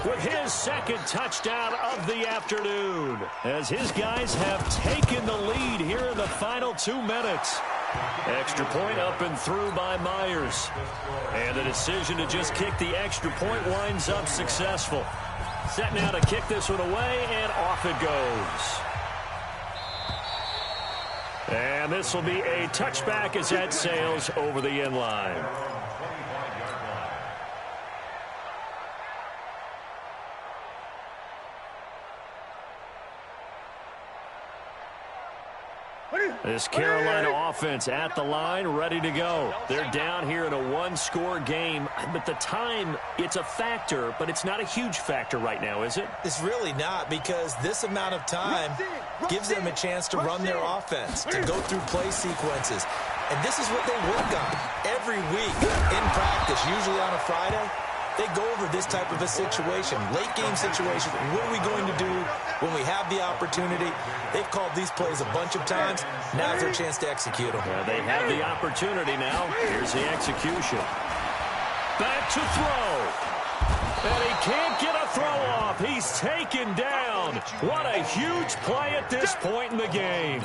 with his 2nd touchdown of the afternoon, as his guys have taken the lead here in the final 2 minutes. Extra point up and through by Myers. And the decision to just kick the extra point winds up successful. Set now to kick this one away, and off it goes. And this will be a touchback as that sails over the end line. This Carolina offense at the line, ready to go. They're down here in a 1-score game, but the time, it's a factor, but it's not a huge factor right now, is it? It's really not, because this amount of time gives them a chance to run their offense, to go through play sequences. And this is what they work on every week in practice, usually on a Friday. They go over this type of a situation, late-game situation. What are we going to do when we have the opportunity? They've called these plays a bunch of times. Now's their chance to execute them. Yeah, they have the opportunity now. Here's the execution. Back to throw. And he can't get a throw off. He's taken down. What a huge play at this point in the game.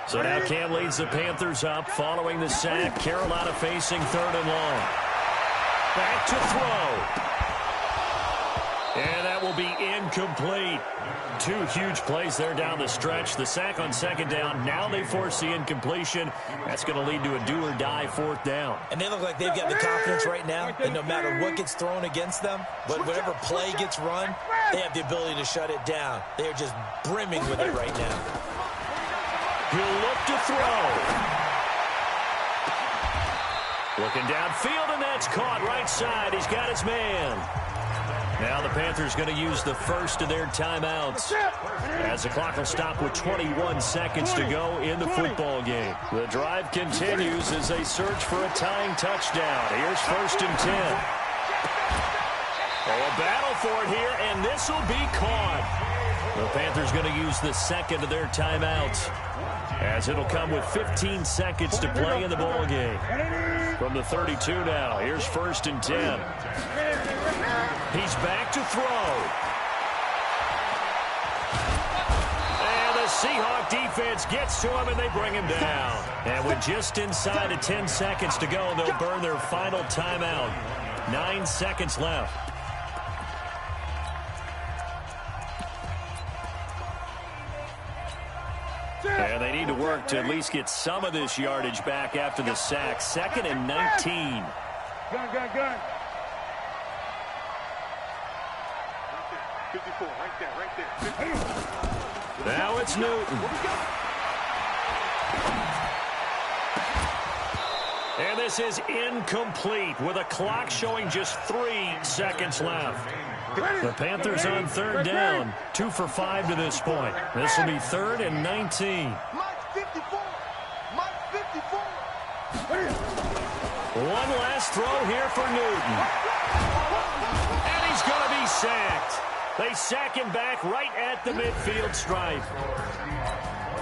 So now Cam leads the Panthers up following the sack. Carolina facing 3rd and long. Back to throw. And that will be incomplete. 2 huge plays there down the stretch. The sack on 2nd down. Now they force the incompletion. That's going to lead to a do-or-die 4th down. And they look like they've got the confidence right now that no matter what gets thrown against them, but whatever play gets run, they have the ability to shut it down. They are just brimming with it right now. He'll look to throw. Looking downfield, and that's caught right side. He's got his man. Now the Panthers going to use the first of their timeouts as the clock will stop with 21 seconds to go in the football game. The drive continues as they search for a tying touchdown. Here's 1st and 10. Oh, a battle for it here, and this will be caught. The Panthers going to use the second of their timeouts as it'll come with 15 seconds to play in the ball game. From the 32 now, here's 1st and 10. He's back to throw. And the Seahawk defense gets to him, and they bring him down. And with just inside of 10 seconds to go, they'll burn their final timeout. 9 seconds left. And they need to work to at least get some of this yardage back after the sack. 2nd and 19. Gun. 54, right there. Now it's Newton. And this is incomplete with a clock showing just 3 seconds left. The Panthers on 3rd down. 2 for 5 to this point. This will be 3rd and 19. Mike 54. Mike 54. One last throw here for Newton. And he's going to be sacked. They sack him back right at the midfield stripe.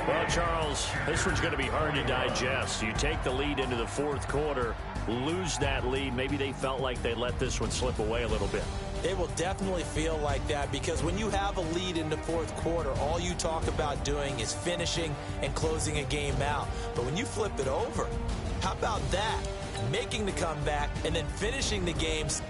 Well, Charles, this one's going to be hard to digest. You take the lead into the 4th quarter, lose that lead. Maybe they felt like they let this one slip away a little bit. It will definitely feel like that because when you have a lead in the 4th quarter, all you talk about doing is finishing and closing a game out. But when you flip it over, how about that? Making the comeback and then finishing the games.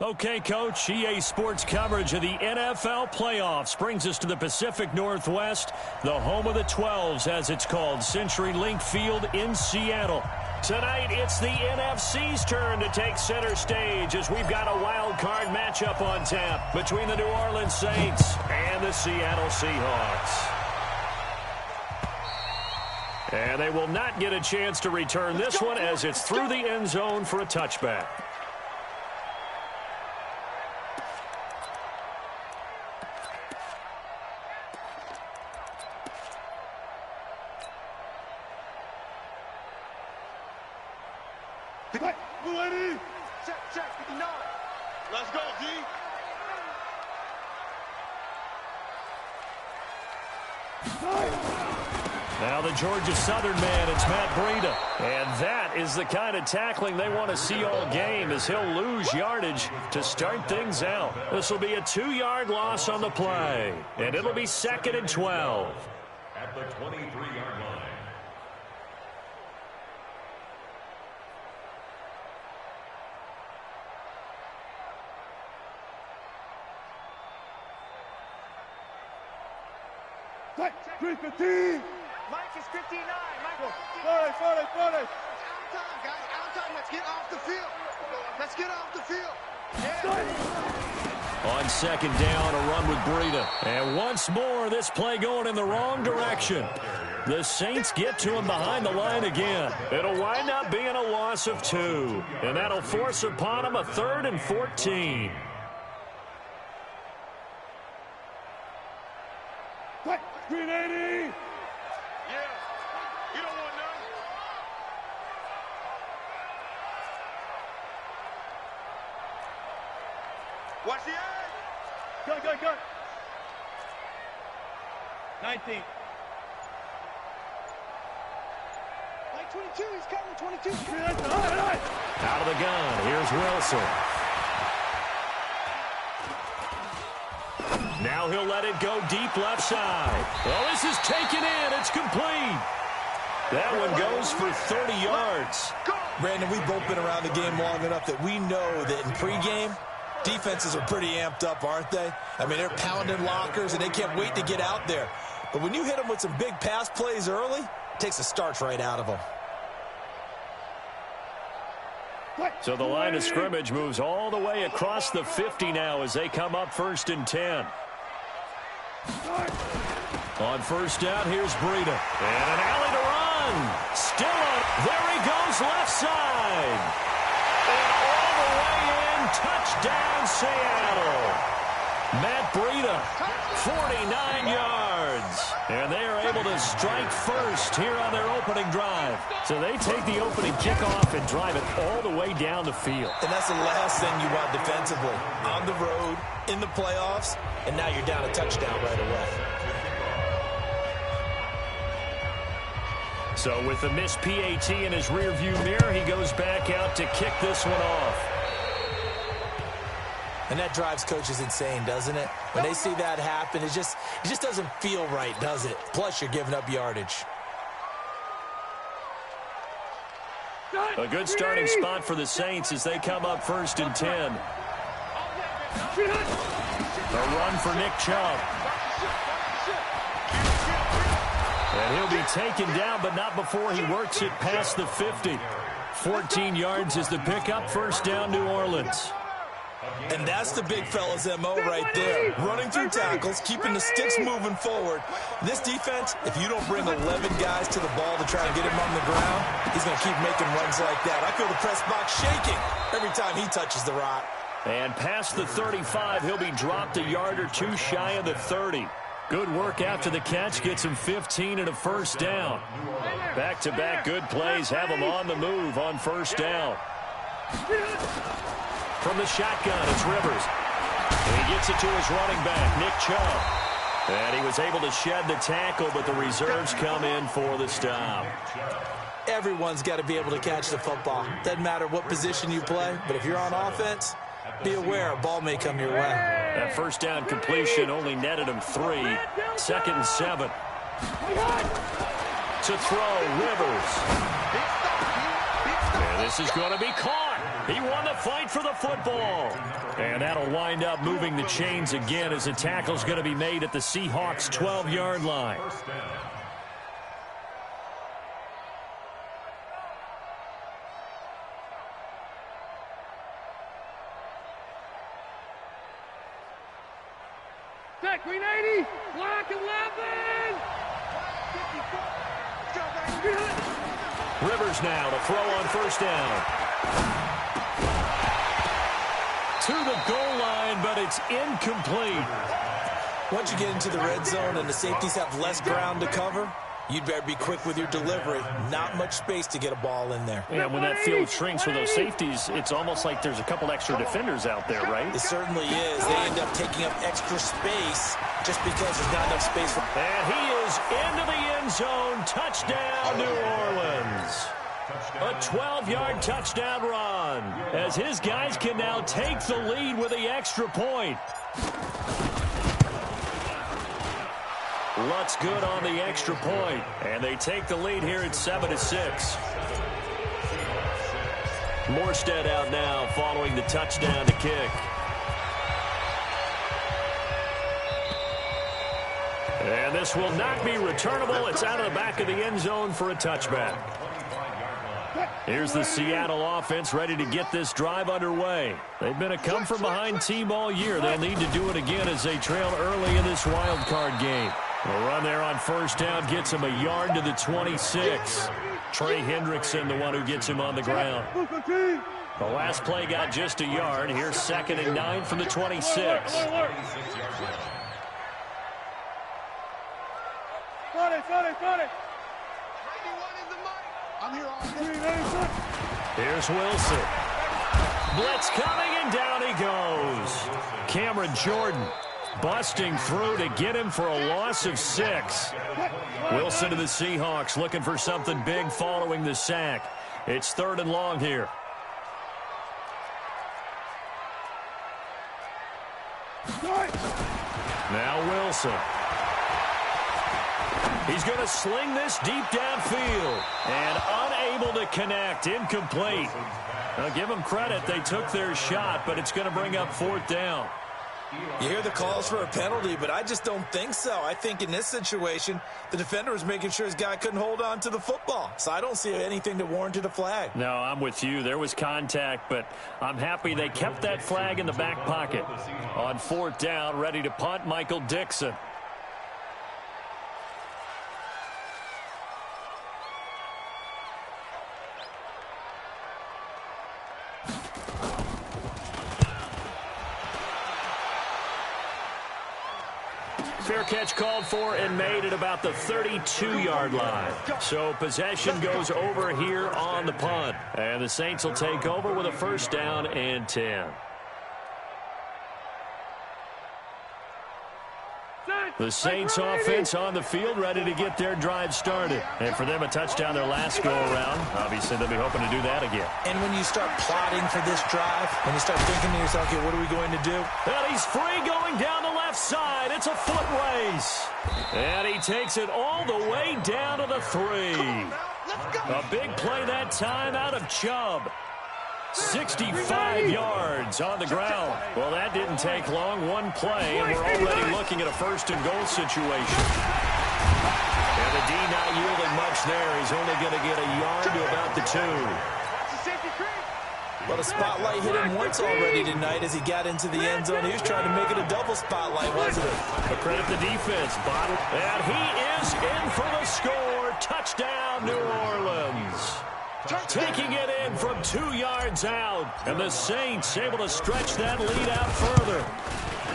Okay, Coach, EA Sports coverage of the NFL playoffs brings us to the Pacific Northwest, the home of the 12s, as it's called, CenturyLink Field in Seattle. Tonight, it's the NFC's turn to take center stage as we've got a wild card matchup on tap between the New Orleans Saints and the Seattle Seahawks. And they will not get a chance to return this one as it's through the end zone for a touchback. Check, 59. Let's go, D. Now the Georgia Southern man, it's Matt Breida. And that is the kind of tackling they want to see all game, as he'll lose yardage to start things out. This will be a 2-yard loss on the play, and it'll be 2nd and 12. At the 23-yard line. Mike is 59. Michael. 40. Out of time, guys. Out of time. Let's get off the field. Let's get off the field. Yeah. On 2nd down, a run with Breida. And once more, this play going in the wrong direction. The Saints get to him behind the line again. It'll wind up being a loss of 2. And that'll force upon him a 3rd and 14. Green 80. Yeah. You don't want none. Watch the edge. Go. 19. Mike 22, he's coming. 22. Out of the gun, here's Wilson. Now he'll let it go deep left side. Well, this is taken in. It's complete. That one goes for 30 yards. Brandon, we've both been around the game long enough that we know that in pregame, defenses are pretty amped up, aren't they? I mean, they're pounding lockers, and they can't wait to get out there. But when you hit them with some big pass plays early, it takes the starch right out of them. So the line of scrimmage moves all the way across the 50 now as they come up 1st and 10. On 1st down, here's Breida. And an alley to run. Still up. There he goes left side. And all the way in. Touchdown, Seattle. Matt Breida, 49 yards. And they are able to strike first here on their opening drive. So they take the opening kickoff and drive it all the way down the field. And that's the last thing you want defensively. On the road, in the playoffs, and now you're down a touchdown right away. So with the missed PAT in his rearview mirror, he goes back out to kick this one off. And that drives coaches insane, doesn't it? When they see that happen, it just doesn't feel right, does it? Plus, you're giving up yardage. A good starting spot for the Saints as they come up 1st and 10. A run for Nick Chubb. And he'll be taken down, but not before he works it past the 50. 14 yards is the pickup. 1st down, New Orleans. And that's the big fella's MO right there. Running through tackles, keeping the sticks moving forward. This defense, if you don't bring 11 guys to the ball to try and get him on the ground, he's going to keep making runs like that. I feel the press box shaking every time he touches the rock. And past the 35, he'll be dropped a yard or two shy of the 30. Good work after the catch, gets him 15 and a 1st down. Back-to-back good plays have him on the move on 1st down. From the shotgun, it's Rivers. And he gets it to his running back, Nick Chubb. And he was able to shed the tackle, but the reserves come in for the stop. Everyone's got to be able to catch the football. Doesn't matter what position you play, but if you're on offense, be aware a ball may come your way. That 1st down completion only netted him 3. 2nd and 7. To throw, Rivers. And this is going to be caught. He won the fight for the football. And that'll wind up moving the chains again as the tackle's going to be made at the Seahawks' 12-yard line. Check, green 80, black 11. Rivers now to throw on first down. To the goal line, but it's incomplete. Once you get into the red zone and the safeties have less ground to cover, you'd better be quick with your delivery. Not much space to get a ball in there. Yeah, when that field shrinks for those safeties, it's almost like there's a couple extra defenders out there, right? It certainly is. They end up taking up extra space just because there's not enough space for... And he is into the end zone. Touchdown, New Orleans. A 12-yard touchdown run as his guys can now take the lead with the extra point. Lutt's good on the extra point, and they take the lead here at 7-6. Morstead out now following the touchdown to kick. And this will not be returnable. It's out of the back of the end zone for a touchback. Here's the Seattle offense ready to get this drive underway. They've been a come-from-behind team all year. They'll need to do it again as they trail early in this wild card game. The run there on first down gets him a yard to the 26. Trey Hendrickson, the one who gets him on the ground. The last play got just a yard. Here's 2nd and 9 from the 26. Here's Wilson. Blitz coming, and down he goes. Cameron Jordan busting through to get him for a loss of 6. Wilson to the Seahawks looking for something big following the sack. It's 3rd and long here. Now Wilson. He's going to sling this deep downfield. And unable to connect. Incomplete. Now give them credit. They took their shot, but it's going to bring up 4th down. You hear the calls for a penalty, but I just don't think so. I think in this situation, the defender was making sure his guy couldn't hold on to the football. So I don't see anything that warranted a flag. No, I'm with you. There was contact, but I'm happy they kept that flag in the back pocket. On 4th down, ready to punt, Michael Dixon. Fair catch called for and made at about the 32-yard line. So possession goes over here on the punt. And the Saints will take over with a 1st down and 10. The Saints offense on the field ready to get their drive started. And for them, a touchdown their last go-around. Obviously, they'll be hoping to do that again. And when you start plotting for this drive, when you start thinking to yourself, okay, what are we going to do? And he's free going down the left side. It's a foot race. And he takes it all the way down to the 3. A big play that time out of Chubb. 65 yards on the ground. Well, that didn't take long. One play, and we're already looking at a 1st and goal situation. And the D not yielding much there. He's only going to get a yard to about the 2. But a spotlight hit him once already tonight as he got into the end zone. He was trying to make it a double spotlight, wasn't it? But credit the defense. Bottle. And he is in for the score. Touchdown, New Orleans. Taking it in from 2 yards out. And the Saints able to stretch that lead out further.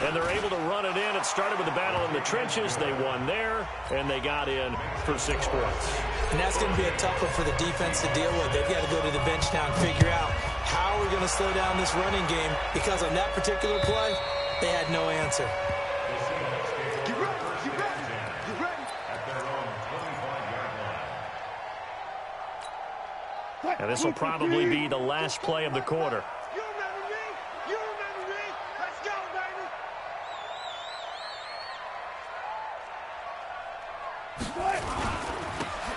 And they're able to run it in. It started with the battle in the trenches. They won there, and they got in for 6 points. And that's going to be a tough one for the defense to deal with. They've got to go to the bench now and figure out how we're going to slow down this running game, because on that particular play, they had no answer. And this will probably be the last play of the quarter. You remember me? You remember me? Let's go, baby!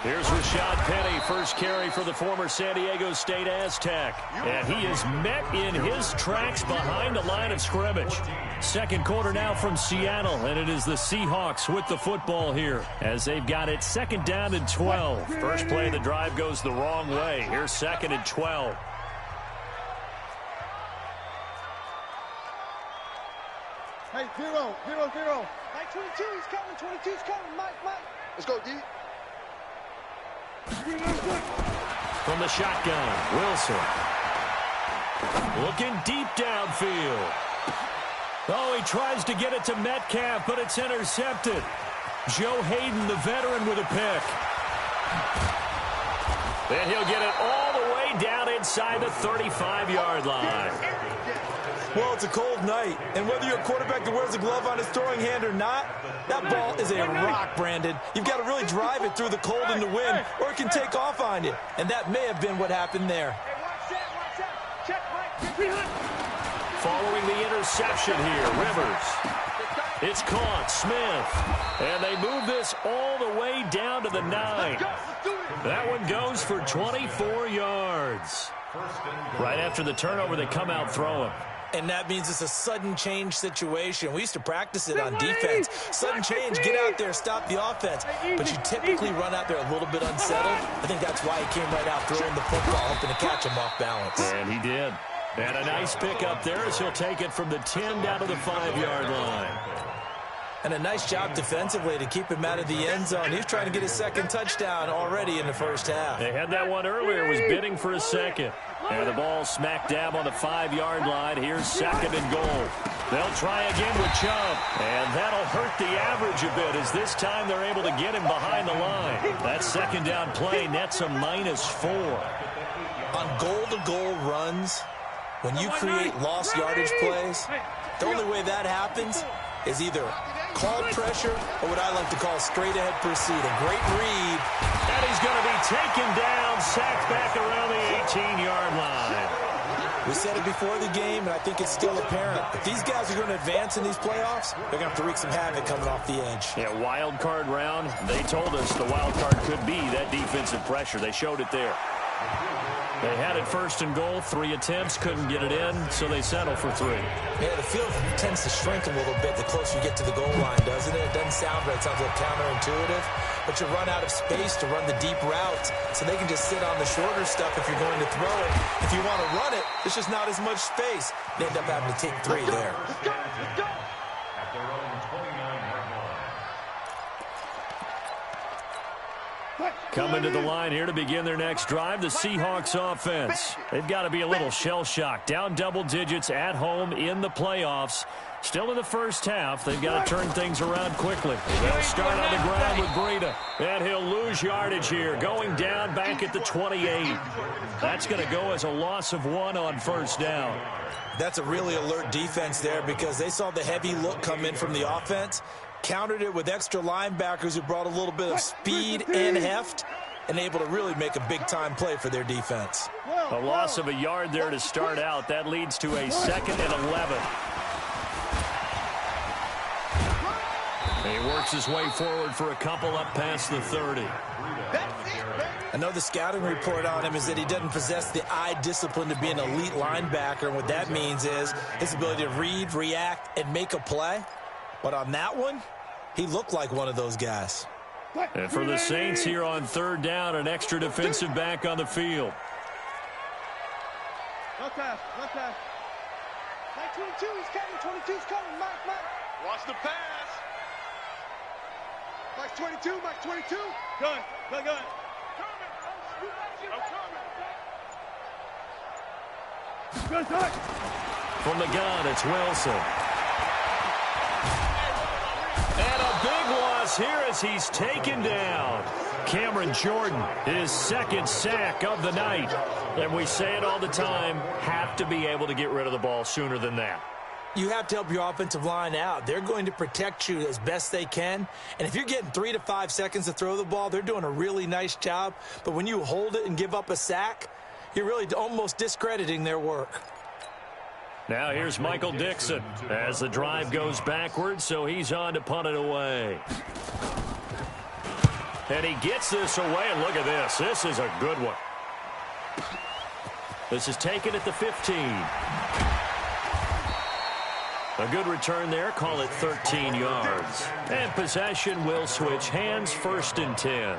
Here's Rashad Penny, first carry for the former San Diego State Aztec. And he is met in his tracks behind the line of scrimmage. Second quarter now from Seattle, and it is the Seahawks with the football here as they've got it second down and 12. First play of the drive goes the wrong way. Here's second and 12. Hey, 0, 0, 0. Mike 22, he's coming. 22's coming. Mike. Let's go, D. From the shotgun, Wilson. Looking deep downfield. Oh, he tries to get it to Metcalf, but it's intercepted. Joe Hayden, the veteran, with a pick. And he'll get it all the way down inside the 35-yard line. Well, it's a cold night, and whether you're a quarterback that wears a glove on his throwing hand or not, that ball is a rock, Brandon. You've got to really drive it through the cold and the wind, or it can take off on you. And that may have been what happened there. Watch that. Check, Mike. Following the interception here, Rivers. It's caught, Smith. And they move this all the way down to the 9. That one goes for 24 yards. Right after the turnover, they come out throwing. And that means it's a sudden change situation. We used to practice it on defense. Sudden change, get out there, stop the offense. But you typically run out there a little bit unsettled. I think that's why he came right out throwing the football, hoping to catch him off balance. And he did. And a nice pick up there as he'll take it from the 10 down to the 5-yard line. And a nice job defensively to keep him out of the end zone. He's trying to get his second touchdown already in the first half. They had that one earlier, was bidding for a second. And the ball smack dab on the 5-yard line. Here's second and goal. They'll try again with Chubb. And that'll hurt the average a bit as this time they're able to get him behind the line. That second down play nets a -4. On goal-to-goal runs, when you create lost yardage plays, the only way that happens is either called pressure or what I like to call straight-ahead pursuit. A great read. And he's going to be taken down, sacked back around the 18-yard line. We said it before the game, and I think it's still apparent. If these guys are going to advance in these playoffs, they're going to have to wreak some havoc coming off the edge. Yeah, wild card round. They told us the wild card could be that defensive pressure. They showed it there. They had it first and goal, 3 attempts, couldn't get it in, so they settle for 3. Yeah, the field tends to shrink a little bit the closer you get to the goal line, doesn't it? It doesn't sound right. It sounds a little counterintuitive, but you run out of space to run the deep routes, so they can just sit on the shorter stuff if you're going to throw it. If you want to run it, there's just not as much space. They end up having to take 3 there. Let's go. At their own 29-yard line. Coming to the line here to begin their next drive, the Seahawks offense. They've got to be a little shell-shocked. Down double digits at home in the playoffs. Still in the first half. They've got to turn things around quickly. They'll start on the ground with Breida. And he'll lose yardage here. Going down back at the 28. That's going to go as a loss of 1 on first down. That's a really alert defense there because they saw the heavy look come in from the offense, countered it with extra linebackers who brought a little bit of speed and heft, and able to really make a big-time play for their defense. A loss of a yard there to start out. That leads to a 2nd and 11. He works his way forward for a couple up past the 30. I know the scouting report on him is that he doesn't possess the eye discipline to be an elite linebacker, and what that means is his ability to read, react, and make a play. But on that one, he looked like one of those guys. And for the Saints here on 3rd down, an extra defensive back on the field. One pass. Mike 22, he's coming. 22's coming. Mike. Watch the pass. Mike 22. Gun. I'm coming. From the gun, it's Wilson. And a big loss here as he's taken down. Cameron Jordan, his 2nd sack of the night. And we say it all the time, have to be able to get rid of the ball sooner than that. You have to help your offensive line out. They're going to protect you as best they can. And if you're getting 3 to 5 seconds to throw the ball, they're doing a really nice job. But when you hold it and give up a sack, you're really almost discrediting their work. Now here's Michael Dixon as the drive goes backwards, so he's on to punt it away. And he gets this away, and look at this. This is a good one. This is taken at the 15. A good return there. Call it 13 yards. And possession will switch hands, 1st and 10.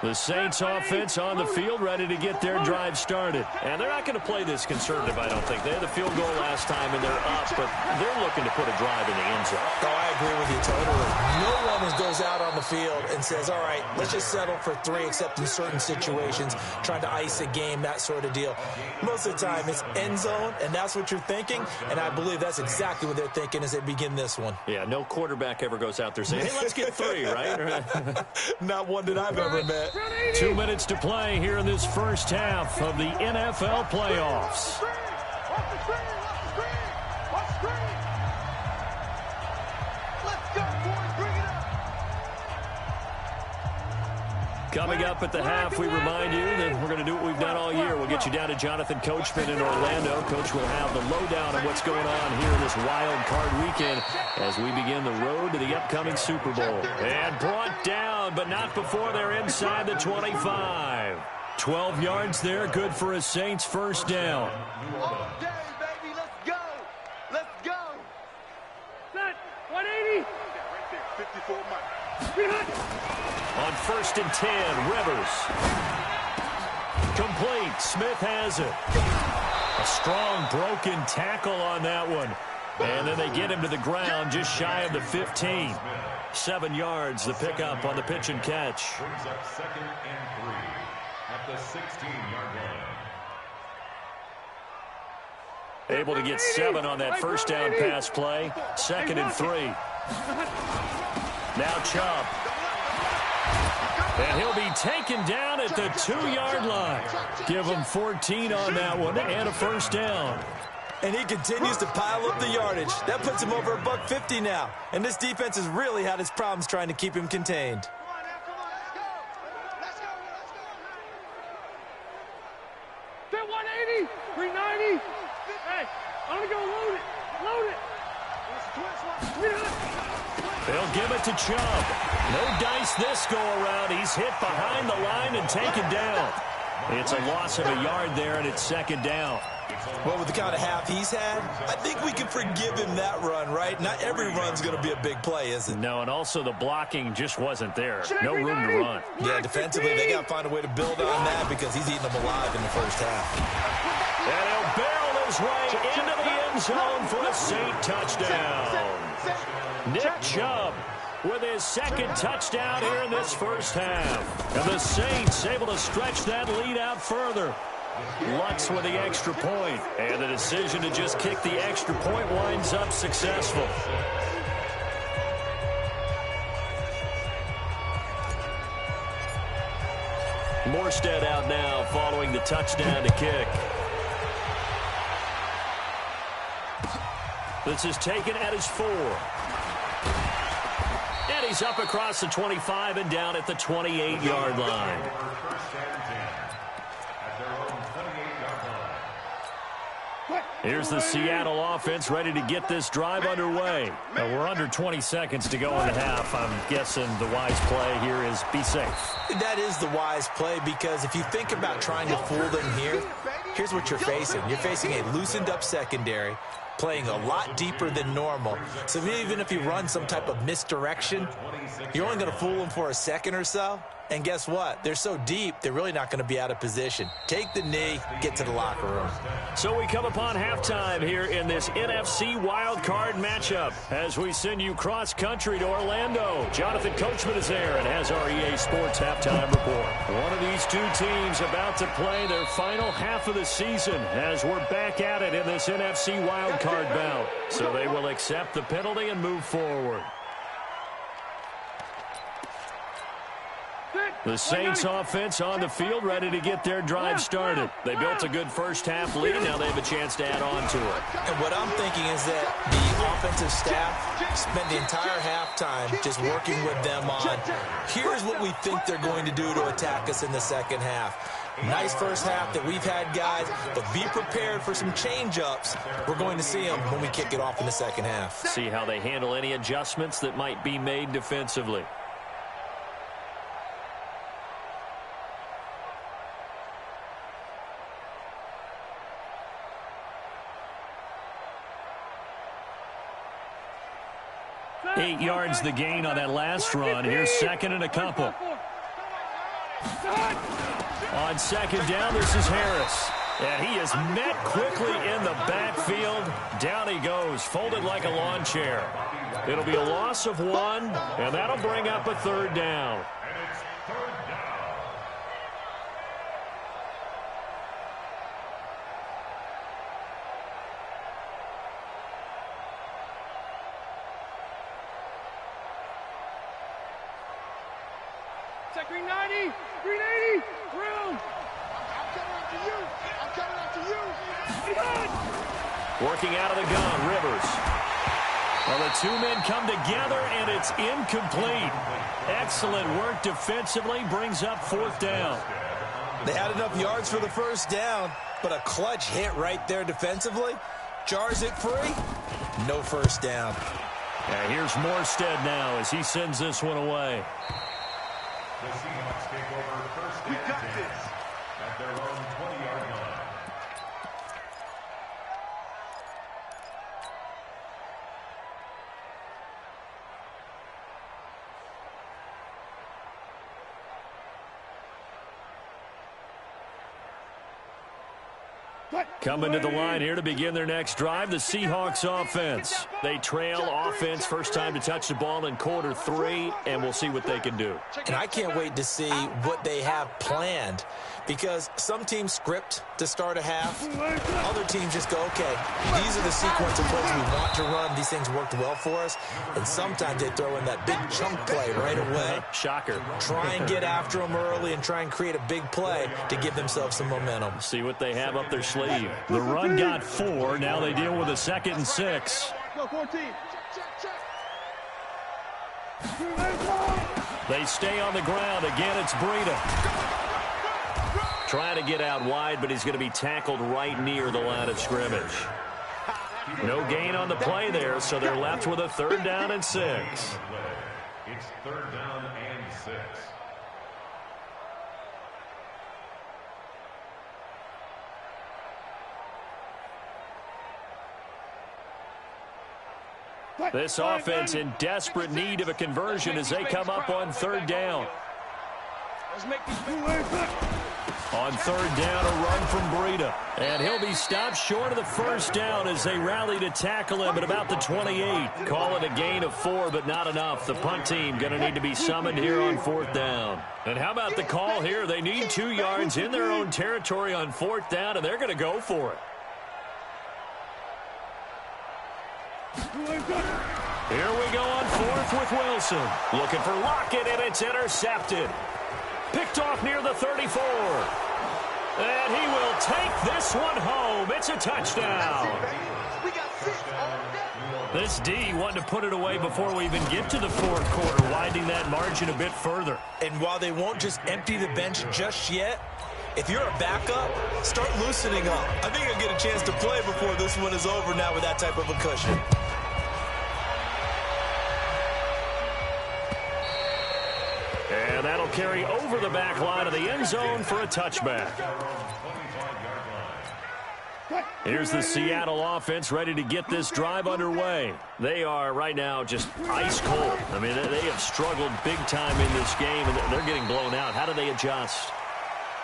The Saints offense on the field, ready to get their drive started. And they're not going to play this conservative, I don't think. They had the field goal last time, and they're up, but they're looking to put a drive in the end zone. Oh, I agree with you totally. No one goes out on the field and says, all right, let's just settle for 3, except in certain situations, trying to ice a game, that sort of deal. Most of the time, it's end zone, and that's what you're thinking, and I believe that's exactly what they're thinking as they begin this one. Yeah, no quarterback ever goes out there saying, hey, let's get 3, right? Not one that I've ever met. 2 minutes to play here in this first half of the NFL playoffs. Coming up at the half, we remind you that we're going to do what we've done all year. We'll get you down to Jonathan Coachman in Orlando. Coach will have the lowdown on what's going on here this wild card weekend as we begin the road to the upcoming Super Bowl. And brought down, but not before they're inside the 25. 12 yards there, good for a Saints first down. All day, baby, let's go. Let's go. Set. 180. Right there, 54 miles. On 1st and 10, Rivers. Complete. Smith has it. A strong broken tackle on that one. And then they get him to the ground just shy of the 15. 7 yards, the pickup on the pitch and catch. Brings up 2nd and 3 at the 16-yard line. Able to get 7 on that first down pass play. 2nd and 3. Now Chubb. And he'll be taken down at the 2-yard line. Give him 14 on that one and a first down. And he continues to pile up the yardage. That puts him over $150 now. And this defense has really had its problems trying to keep him contained. Set 180. 390. Hey, I'm going to go load it. Load it. They'll give it to Chubb. No dice this go-around. He's hit behind the line and taken down. It's a loss of a yard there, and it's 2nd down. Well, with the kind of half he's had, I think we can forgive him that run, right? Not every run's going to be a big play, is it? No, and also the blocking just wasn't there. No room to run. Yeah, defensively, they got to find a way to build on that because he's eating them alive in the first half. And he'll barrel his way into the end zone for a Saint touchdown. Nick Chubb with his 2nd touchdown here in this first half. And the Saints able to stretch that lead out further. Lutz with the extra point. And the decision to just kick the extra point winds up successful. Morstead out now following the touchdown to kick. This is taken at his 4. And he's up across the 25 and down at the 28-yard line. Here's the Seattle offense ready to get this drive underway. We're under 20 seconds to go in the half. I'm guessing the wise play here is be safe. That is the wise play because if you think about trying to fool them here, here's what you're facing. You're facing a loosened up secondary, playing a lot deeper than normal. So even if you run some type of misdirection, you're only going to fool them for a second or so. And guess what? They're so deep, they're really not going to be out of position. Take the knee, get to the locker room. So we come upon halftime here in this NFC wildcard matchup as we send you cross-country to Orlando. Jonathan Coachman is there and has our EA Sports halftime report. One of these two teams about to play their final half of the season as we're back at it in this NFC wildcard bout. So they will accept the penalty and move forward. The Saints offense on the field ready to get their drive started. They built a good first half lead. Now they have a chance to add on to it. And what I'm thinking is that the offensive staff spent the entire halftime just working with them on here's what we think they're going to do to attack us in the second half. Nice first half that we've had, guys, but be prepared for some change-ups. We're going to see them when we kick it off in the second half. See how they handle any adjustments that might be made defensively. Eight yards the gain on that last run. Here's second and a couple. On second down, this is Harris. And he is met quickly in the backfield. Down he goes, folded like a lawn chair. It'll be a loss of 1, and that'll bring up a third down. Check 390, 380, room. I'm coming after you. I'm coming after you. Working out of the gun, Rivers. Well, the two men come together, and it's incomplete. Excellent work defensively, brings up fourth down. They had enough yards for the first down, but a clutch hit right there defensively. Jars it free. No first down. And here's Morstead now as he sends this one away. The Seahawks take over first and 10 at their own 20-yard line. Coming to the line here to begin their next drive, the Seahawks offense. They trail offense first time to touch the ball in quarter 3, and we'll see what they can do. And I can't wait to see what they have planned, because some teams script to start a half. Other teams just go, okay, these are the sequence of plays we want to run. These things worked well for us. And sometimes they throw in that big chunk play right away. Shocker. Try and get after them early and try and create a big play to give themselves some momentum. See what they have up their sleeve. The run got 4. Now they deal with a 2nd and 6. Go 14. They stay on the ground. Again, it's Breida. Trying to get out wide, but he's going to be tackled right near the line of scrimmage. No gain on the play there, so they're left with a 3rd down and 6. It's 3rd down and 6. This offense in desperate need of a conversion as they come up on 3rd down. Let's make these two legs up. On 3rd down, a run from Breida. And he'll be stopped short of the first down as they rally to tackle him at about the 28. Call it a gain of 4, but not enough. The punt team going to need to be summoned here on 4th down. And how about the call here? They need 2 yards in their own territory on 4th down, and they're going to go for it. Here we go on 4th with Wilson. Looking for Lockett, and it's intercepted. Picked off near the 34. And he will take this one home. It's a touchdown. This D wanted to put it away before we even get to the 4th quarter, widening that margin a bit further. And while they won't just empty the bench just yet, if you're a backup, start loosening up. I think I'll get a chance to play before this one is over now with that type of a cushion. And that'll carry over the back line of the end zone for a touchback. Here's the Seattle offense ready to get this drive underway. They are right now just ice cold. I mean, they have struggled big time in this game, and they're getting blown out. How do they adjust?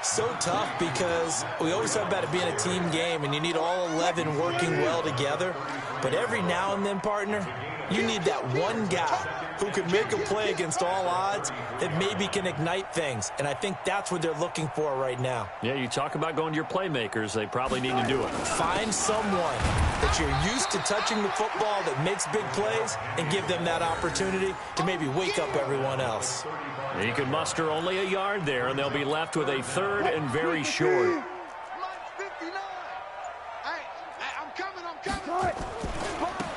So tough, because we always talk about it being a team game, and you need all 11 working well together. But every now and then, partner, you need that one guy who can make a play against all odds that maybe can ignite things. And I think that's what they're looking for right now. Yeah, you talk about going to your playmakers. They probably need to do it. Find someone that you're used to touching the football that makes big plays and give them that opportunity to maybe wake up everyone else. He can muster only a yard there, and they'll be left with a 3rd and very short. I'm coming.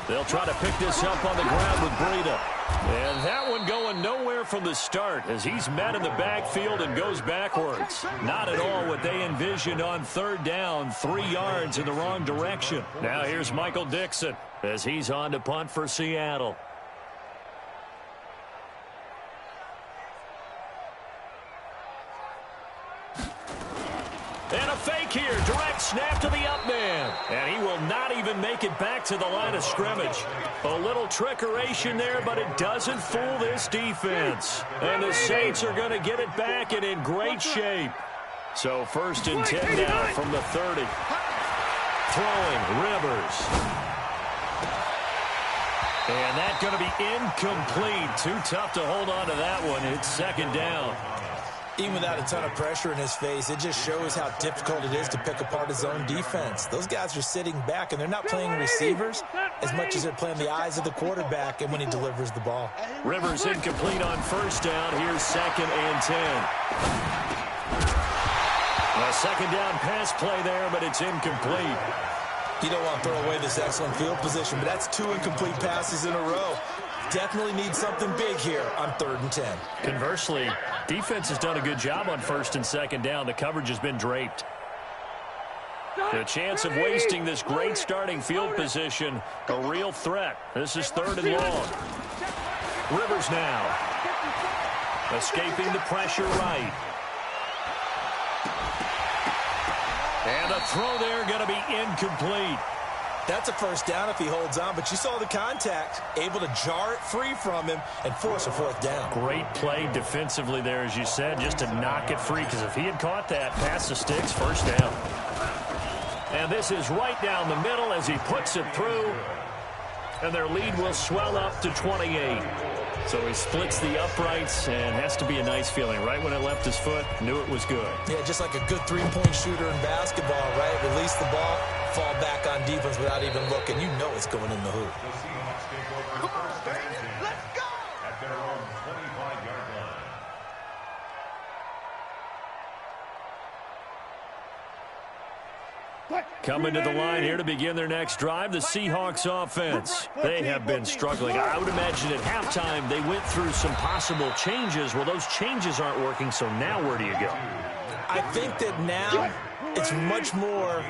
They'll try to pick this up on the ground with Breida. And that one going nowhere from the start as he's met in the backfield and goes backwards. Not at all what they envisioned on third down, 3 yards in the wrong direction. Now here's Michael Dixon as he's on to punt for Seattle. And a fake here. Direct snap to the up man. And he will not even make it back to the line of scrimmage. A little trickeration there, but it doesn't fool this defense. And the Saints are going to get it back and in great shape. So 1st and 10 now from the 30. Throwing, Rivers. And that's going to be incomplete. Too tough to hold on to that one. It's 2nd down. Even without a ton of pressure in his face, it just shows how difficult it is to pick apart his own defense. Those guys are sitting back, and they're not playing receivers as much as they're playing the eyes of the quarterback and when he delivers the ball. Rivers incomplete on 1st down. Here's 2nd and 10. A 2nd down pass play there, but it's incomplete. You don't want to throw away this excellent field position, but that's 2 incomplete passes in a row. Definitely need something big here on 3rd and 10. Conversely, defense has done a good job on 1st and 2nd down. The coverage has been draped. The chance of wasting this great starting field position, a real threat. This is 3rd and long. Rivers now. Escaping the pressure right. And a throw there going to be incomplete. That's a 1st down if he holds on, but you saw the contact, able to jar it free from him and force a 4th down. Great play defensively there, as you said, just to knock it free, because if he had caught that, pass the sticks, 1st down. And this is right down the middle as he puts it through, and their lead will swell up to 28. So he splits the uprights, and has to be a nice feeling. Right when it left his foot, knew it was good. Yeah, just like a good 3-point shooter in basketball, right? Release the ball, fall back on defense without even looking. You know it's going in the hoop. Come on, baby. Let's go! At their own 25-yard line. Coming to the line here to begin their next drive, the Seahawks offense. They have been struggling. I would imagine at halftime they went through some possible changes. Well, those changes aren't working, so now where do you go? I think that now it's much more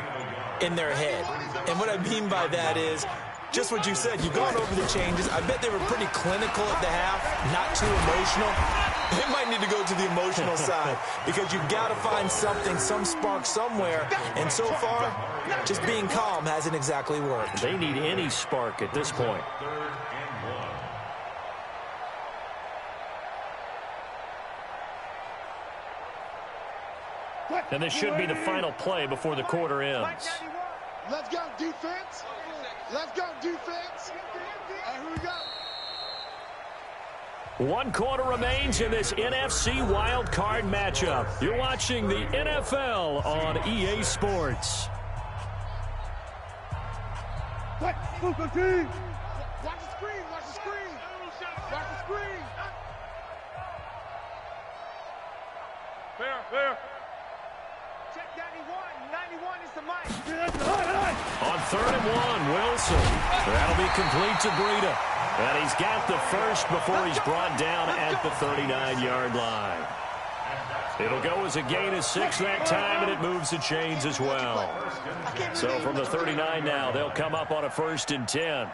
in their head. And what I mean by that is just what you said. You've gone over the changes. I bet they were pretty clinical at the half, not too emotional. They might need to go to the emotional side because you've got to find something, some spark somewhere. And so far, just being calm hasn't exactly worked. They need any spark at this point. 3rd and 1. And this should be the final play before the quarter ends. Let's go, defense. Let's go, defense. All right, here we go. 1 quarter remains in this NFC Wild Card matchup. You're watching the NFL on EA Sports. What? Move the team. Watch the screen. Watch the screen. Watch the screen. Fair. Check 91. 91 is the mic. On 3rd and 1, Wilson. That'll be complete to Breida. And he's got the first before he's brought down at the 39-yard line. It'll go as a gain of 6 that time, and it moves the chains as well. So from the 39 now, they'll come up on a 1st and 10.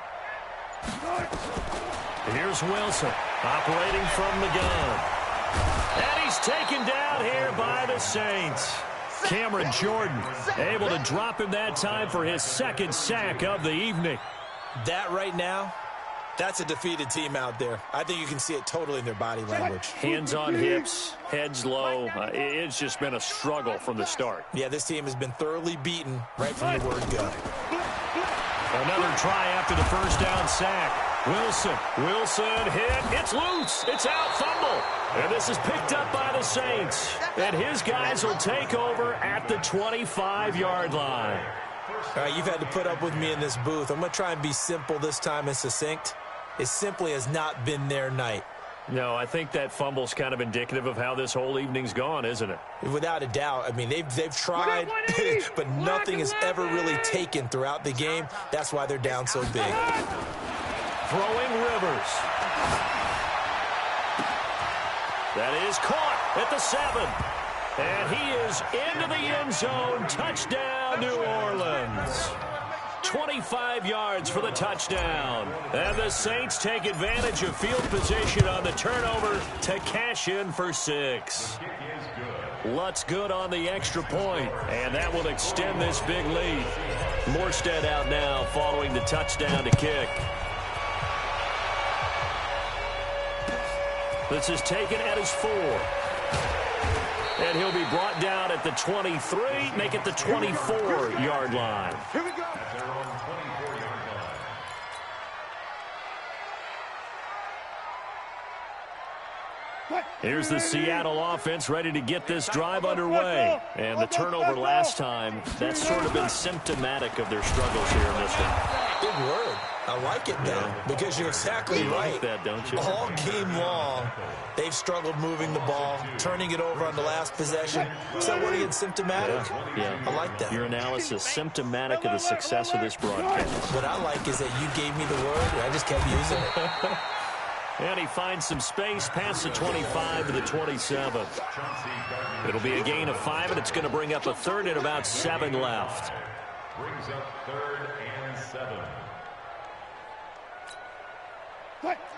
Here's Wilson operating from the gun. And he's taken down here by the Saints. Cameron Jordan able to drop him that time for his 2nd sack of the evening. That right now, that's a defeated team out there. I think you can see it totally in their body language. Hands on hips, heads low. It's just been a struggle from the start. Yeah, this team has been thoroughly beaten right from the word go. Another try after the 1st down sack. Wilson hit. It's loose. It's out. Fumble. And this is picked up by the Saints. And his guys will take over at the 25-yard line. All right, you've had to put up with me in this booth. I'm going to try and be simple this time and succinct. It simply has not been their night. No, I think that fumble's kind of indicative of how this whole evening's gone, isn't it? Without a doubt. I mean, they've tried, but nothing has ever really taken throughout the game. That's why they're down so big. throwing Rivers. That is caught at the 7. And he is into the end zone. Touchdown, New Orleans. 25 yards for the touchdown. And the Saints take advantage of field position on the turnover to cash in for 6. Lutz good on the extra point, and that will extend this big lead. Morstead out now following the touchdown to kick. This is taken at his 4. And he'll be brought down at the 23, make it the 24-yard line. Here we go. Here's the Seattle offense ready to get this drive underway. And the turnover last time, that's sort of been symptomatic of their struggles here in this one. Big word. I like it, though, because you're exactly right. Like that, don't you? All game long, they've struggled moving the ball, turning it over on the last possession. Is that word again, symptomatic? Yeah. I like that. Your analysis, symptomatic of the success of this broadcast. What I like is that you gave me the word, and I just kept using it. And he finds some space past the 25 to the 27. It'll be a gain of 5, and it's going to bring up a third and about 7 left. Brings up 3rd and 7.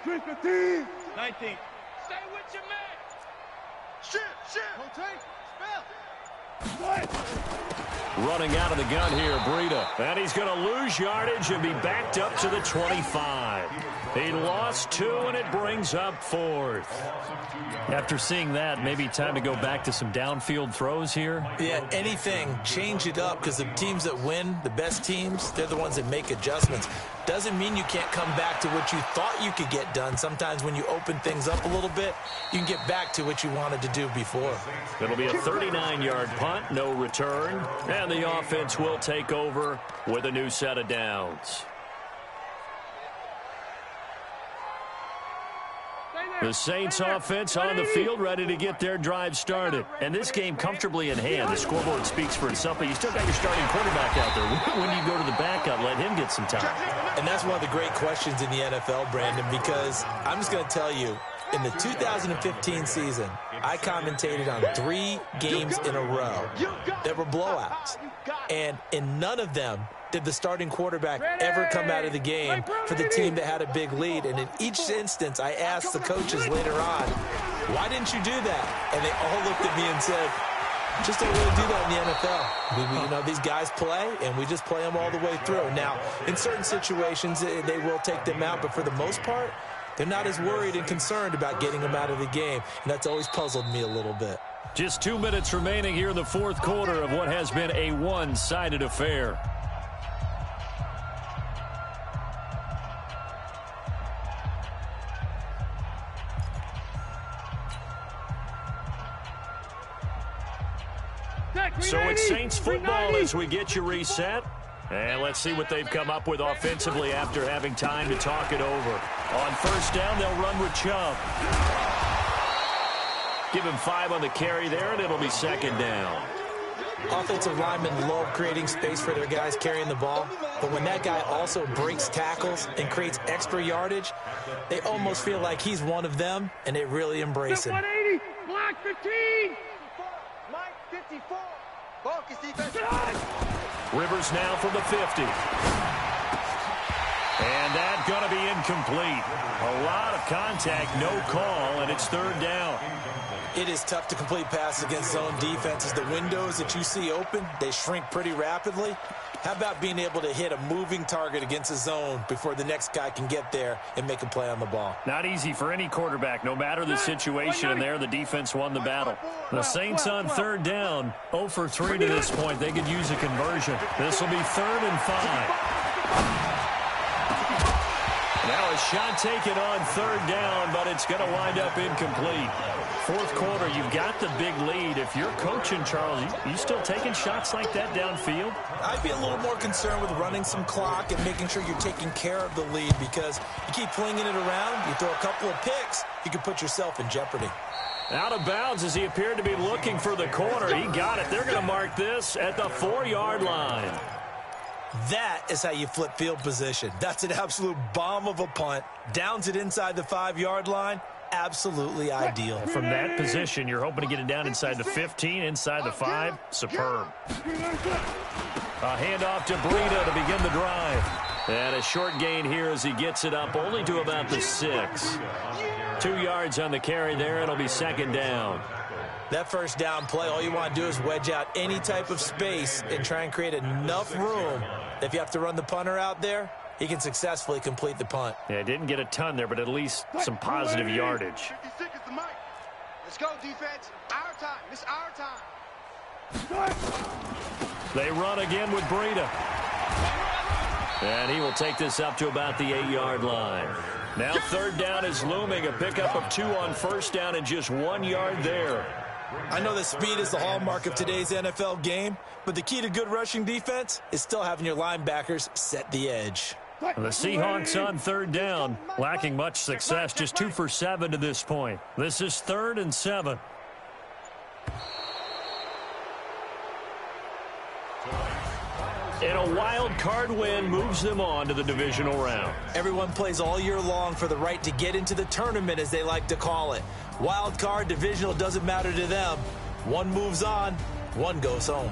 15. 19. Stay with your man. Shift. Rotate. Spell. Running out of the gun here, Breida. And he's going to lose yardage and be backed up to the 25. He lost 2, and it brings up 4th. After seeing that, maybe time to go back to some downfield throws here. Yeah, anything. Change it up, because the teams that win, the best teams, they're the ones that make adjustments. Doesn't mean you can't come back to what you thought you could get done. Sometimes when you open things up a little bit, you can get back to what you wanted to do before. It'll be a 39-yard punt, no return, and the offense will take over with a new set of downs. The Saints offense on the field, ready to get their drive started. And this game comfortably in hand. The scoreboard speaks for itself, but you still got your starting quarterback out there. When you go to the backup, let him get some time. And that's one of the great questions in the NFL, Brandon, because I'm just going to tell you, in the 2015 season, I commentated on 3 games in a row that were blowouts. And in none of them did the starting quarterback ever come out of the game for the team that had a big lead. And in each instance, I asked the coaches later on, why didn't you do that? And they all looked at me and said, just don't really do that in the NFL. You know, these guys play, and we just play them all the way through. Now, in certain situations, they will take them out, but for the most part, they're not as worried and concerned about getting them out of the game. And that's always puzzled me a little bit. Just 2 minutes remaining here in the 4th quarter of what has been a one-sided affair. So it's Saints football as we get you reset. And let's see what they've come up with offensively after having time to talk it over. On first down, they'll run with Chubb. Give him 5 on the carry there, and it'll be 2nd down. Offensive linemen love creating space for their guys carrying the ball, but when that guy also breaks tackles and creates extra yardage, they almost feel like he's one of them, and they really embrace him. 180, block 15. Mike, 54. Focus defense. Rivers now from the 50. And that's going to be incomplete. A lot of contact, no call, and it's 3rd down. It is tough to complete passes against zone defenses. The windows that you see open, they shrink pretty rapidly. How about being able to hit a moving target against a zone before the next guy can get there and make a play on the ball? Not easy for any quarterback, no matter the situation, and there the defense won the battle. The Saints on 3rd down, 0 for 3 to this point. They could use a conversion. This will be 3rd and 5. Now a shot taken on 3rd down, but it's going to wind up incomplete. 4th quarter, you've got the big lead. If you're coaching, Charles, you still taking shots like that downfield? I'd be a little more concerned with running some clock and making sure you're taking care of the lead, because you keep flinging it around, you throw a couple of picks, you can put yourself in jeopardy. Out of bounds as he appeared to be looking for the corner. He got it. They're going to mark this at the 4-yard line. That is how you flip field position. That's an absolute bomb of a punt. Downs it inside the 5-yard line. Absolutely ideal. From that position, you're hoping to get it down inside the 15, inside the 5. Superb. A handoff to Breida to begin the drive. And a short gain here as he gets it up only to about the 6. 2 yards on the carry there. It'll be second down. That first down play, all you want to do is wedge out any type of space and try and create enough room that if you have to run the punter out there, he can successfully complete the punt. Yeah, didn't get a ton there, but at least some positive yardage. 56 is the mic. Let's go, defense. Our time. It's our time. They run again with Breida. And he will take this up to about the 8-yard line. Now third down is looming. A pickup of 2 on first down and just 1 yard there. I know that speed is the hallmark of today's NFL game, but the key to good rushing defense is still having your linebackers set the edge. The Seahawks on third down, lacking much success, just 2 for 7 to this point. This is 3rd and 7. And a wild card win moves them on to the divisional round. Everyone plays all year long for the right to get into the tournament, as they like to call it. Wild card, divisional, doesn't matter to them. One moves on, one goes home.